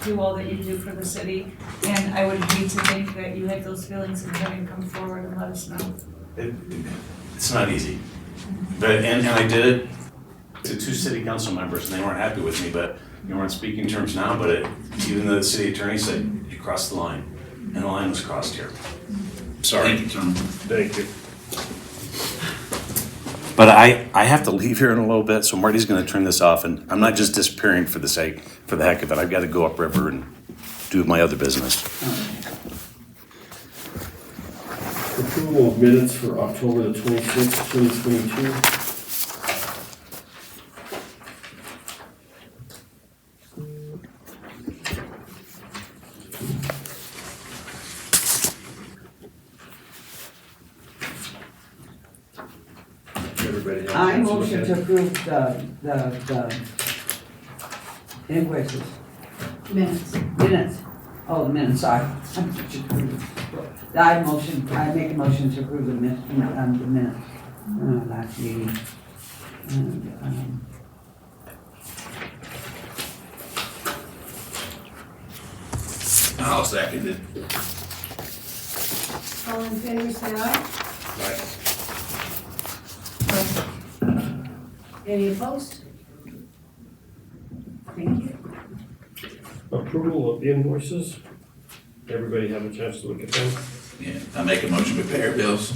do all that you do for the city. And I would hate to think that you had those feelings and having come forward and let us know. It's not easy. But and I did it to 2 city council members, and they weren't happy with me, but we're on speaking terms now, but even the city attorney said, you crossed the line, and the line was crossed here. Sorry. Thank you, Tom. Thank you. But I have to leave here in a little bit, so Marty's gonna turn this off, and I'm not just disappearing for the heck of it. I've gotta go upriver and do my other business. Approval of minutes for October the 26th, 2022. Everybody have a I chance to motion look to at it? approve the invoices. Minutes. Oh, the minutes, sorry. I make a motion to approve the minutes, last meeting. And, I'll second it. All in favor, say aye. Any opposed? Thank you. Approval of invoices. Everybody have a chance to look at them? Yeah, I make a motion to pay our bills.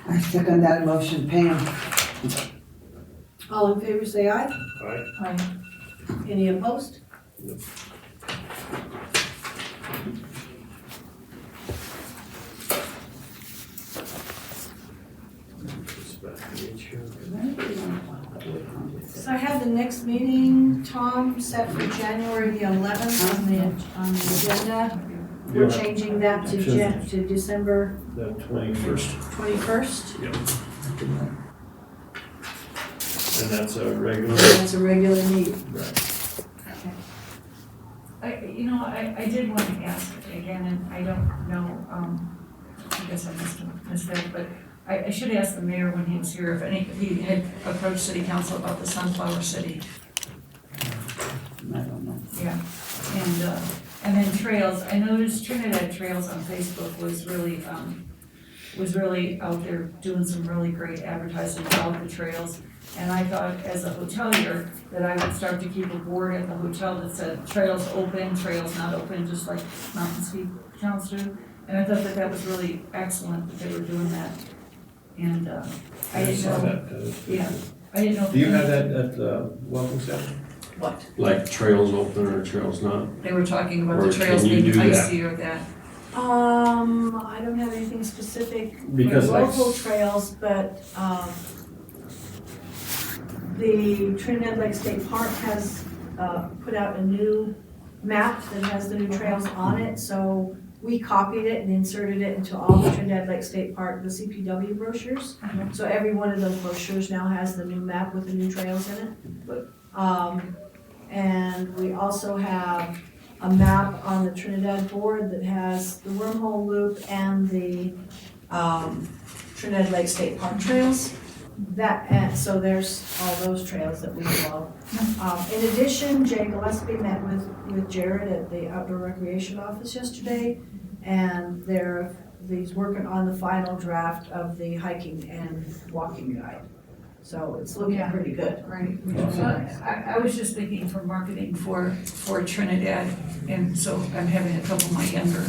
I second that motion, Pam. All in favor, say aye. Aye. Aye. Any opposed? No. So I have the next meeting, Tom, set for January the 11th on the agenda. We're Yeah. changing that to December The 21st. 21st. Yep. And that's a regular. That's a regular meeting. Right. I did want to ask again, and I don't know, I guess I missed that, but I should ask the mayor when he was here if he had approached city council about the Sunflower City. I don't know. Yeah, And then trails, I noticed Trinidad Trails on Facebook was really out there doing some really great advertising about the trails. And I thought, as a hotelier, that I would start to keep a board at the hotel that said trails open, trails not open, just like Mountain Ski towns do. And I thought that that was really excellent that they were doing that. And I didn't saw know, that. yeah, I didn't know. Do you have that at Welcome Center? What? Like trails open or trails not? They were talking about Or the trails can you being do that? icy or that. I don't have anything specific for Because like- local trails, but, the Trinidad Lake State Park has, put out a new map that has the new trails on it, so we copied it and inserted it into all the Trinidad Lake State Park, the CPW brochures. So every one of those brochures now has the new map with the new trails in it. And we also have a map on the Trinidad board that has the Wormhole Loop and the Trinidad Lake State Park trails. And so there's all those trails that we love. In addition, Jay Gillespie met with Jared at the Outdoor Recreation Office yesterday, and he's working on the final draft of the hiking and walking guide. So it's looking pretty good. Right. I was just thinking for marketing for Trinidad, and so I'm having a couple of my younger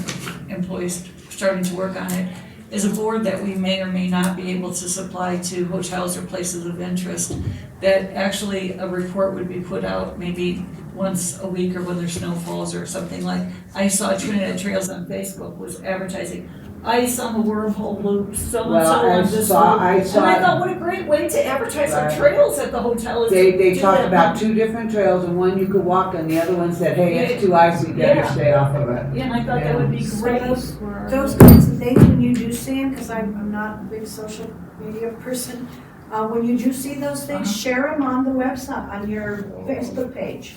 employees starting to work on it, is a board that we may or may not be able to supply to hotels or places of interest, that actually a report would be put out maybe once a week or when there's snowfalls or something. Like, I saw Trinidad Trails on Facebook was advertising ice on the Wormhole Loop, so and so on this loop. I saw. And I thought, what a great way to advertise our Right. trails at the hotel. Is They do talked that about month. 2 different trails, and one you could walk on, the other one said, hey, it's too icy, you better Yeah. stay off of it. Yeah, and I thought that would be So great. Those kinds of things, when you do see them, because I'm not a big social media person, when you do see those things, share them on the website, on your Facebook page.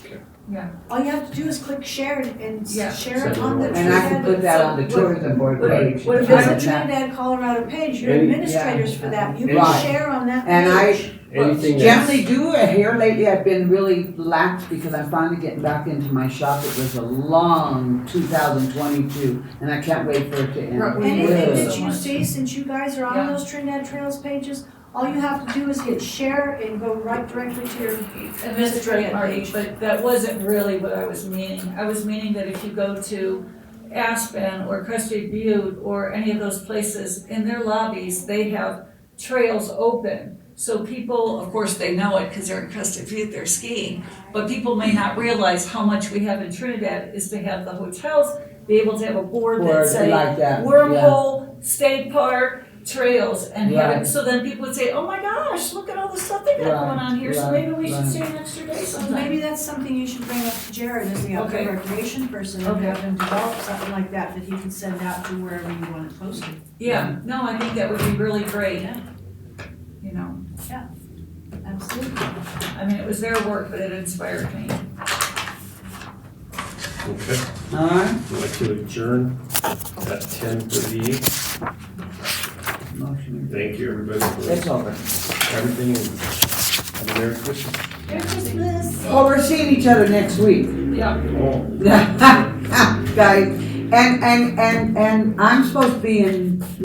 Yeah. All you have to do is click share and Yeah. share it on the And I can put that on the Trinidad. tourism board what- page. what if There's a And that- Trinidad, Colorado page, you're Any- administrators for that, you can Right. share on that And I page. Anything generally that's, do it here lately. I've been really lax because I'm finally getting back into my shop. It was a long 2022, and I can't wait for it to end. Right. Anything Really? that you see, since you guys are on Yeah. those Trinidad Trails pages, all you have to do is hit share and go right directly to your And that's great, Marty, but that wasn't really what I was meaning. I was meaning that if you go to Aspen or Crested Butte or any of those places, in their lobbies, they have trails open. So people, of course, they know it because they're in Crested Butte, they're skiing, but people may not realize how much we have in Trinidad is to have the hotels be able to have a board that Board say like that, Wormhole, State Park, trails, and have it, Right. so then people would say, oh my gosh, look at all the stuff they got Right, going on here, so right, maybe we should right. stay an extra day So sometime. maybe that's something you should bring up to Jared as the outdoor Okay. recreation person and Okay. have him develop something like that that he can send out to wherever you want it posted. Yeah, no, I think that would be really great. Yeah. You know, Absolutely. I mean, it was their work, but it inspired me. okay, All right. I'd like to adjourn at 10:38. Motion. Thank you, everybody, It's for over. everything, and have a Merry Christmas. Merry Christmas. Oh, we're seeing each other next week. Yeah. Oh, Guys, and I'm supposed to be in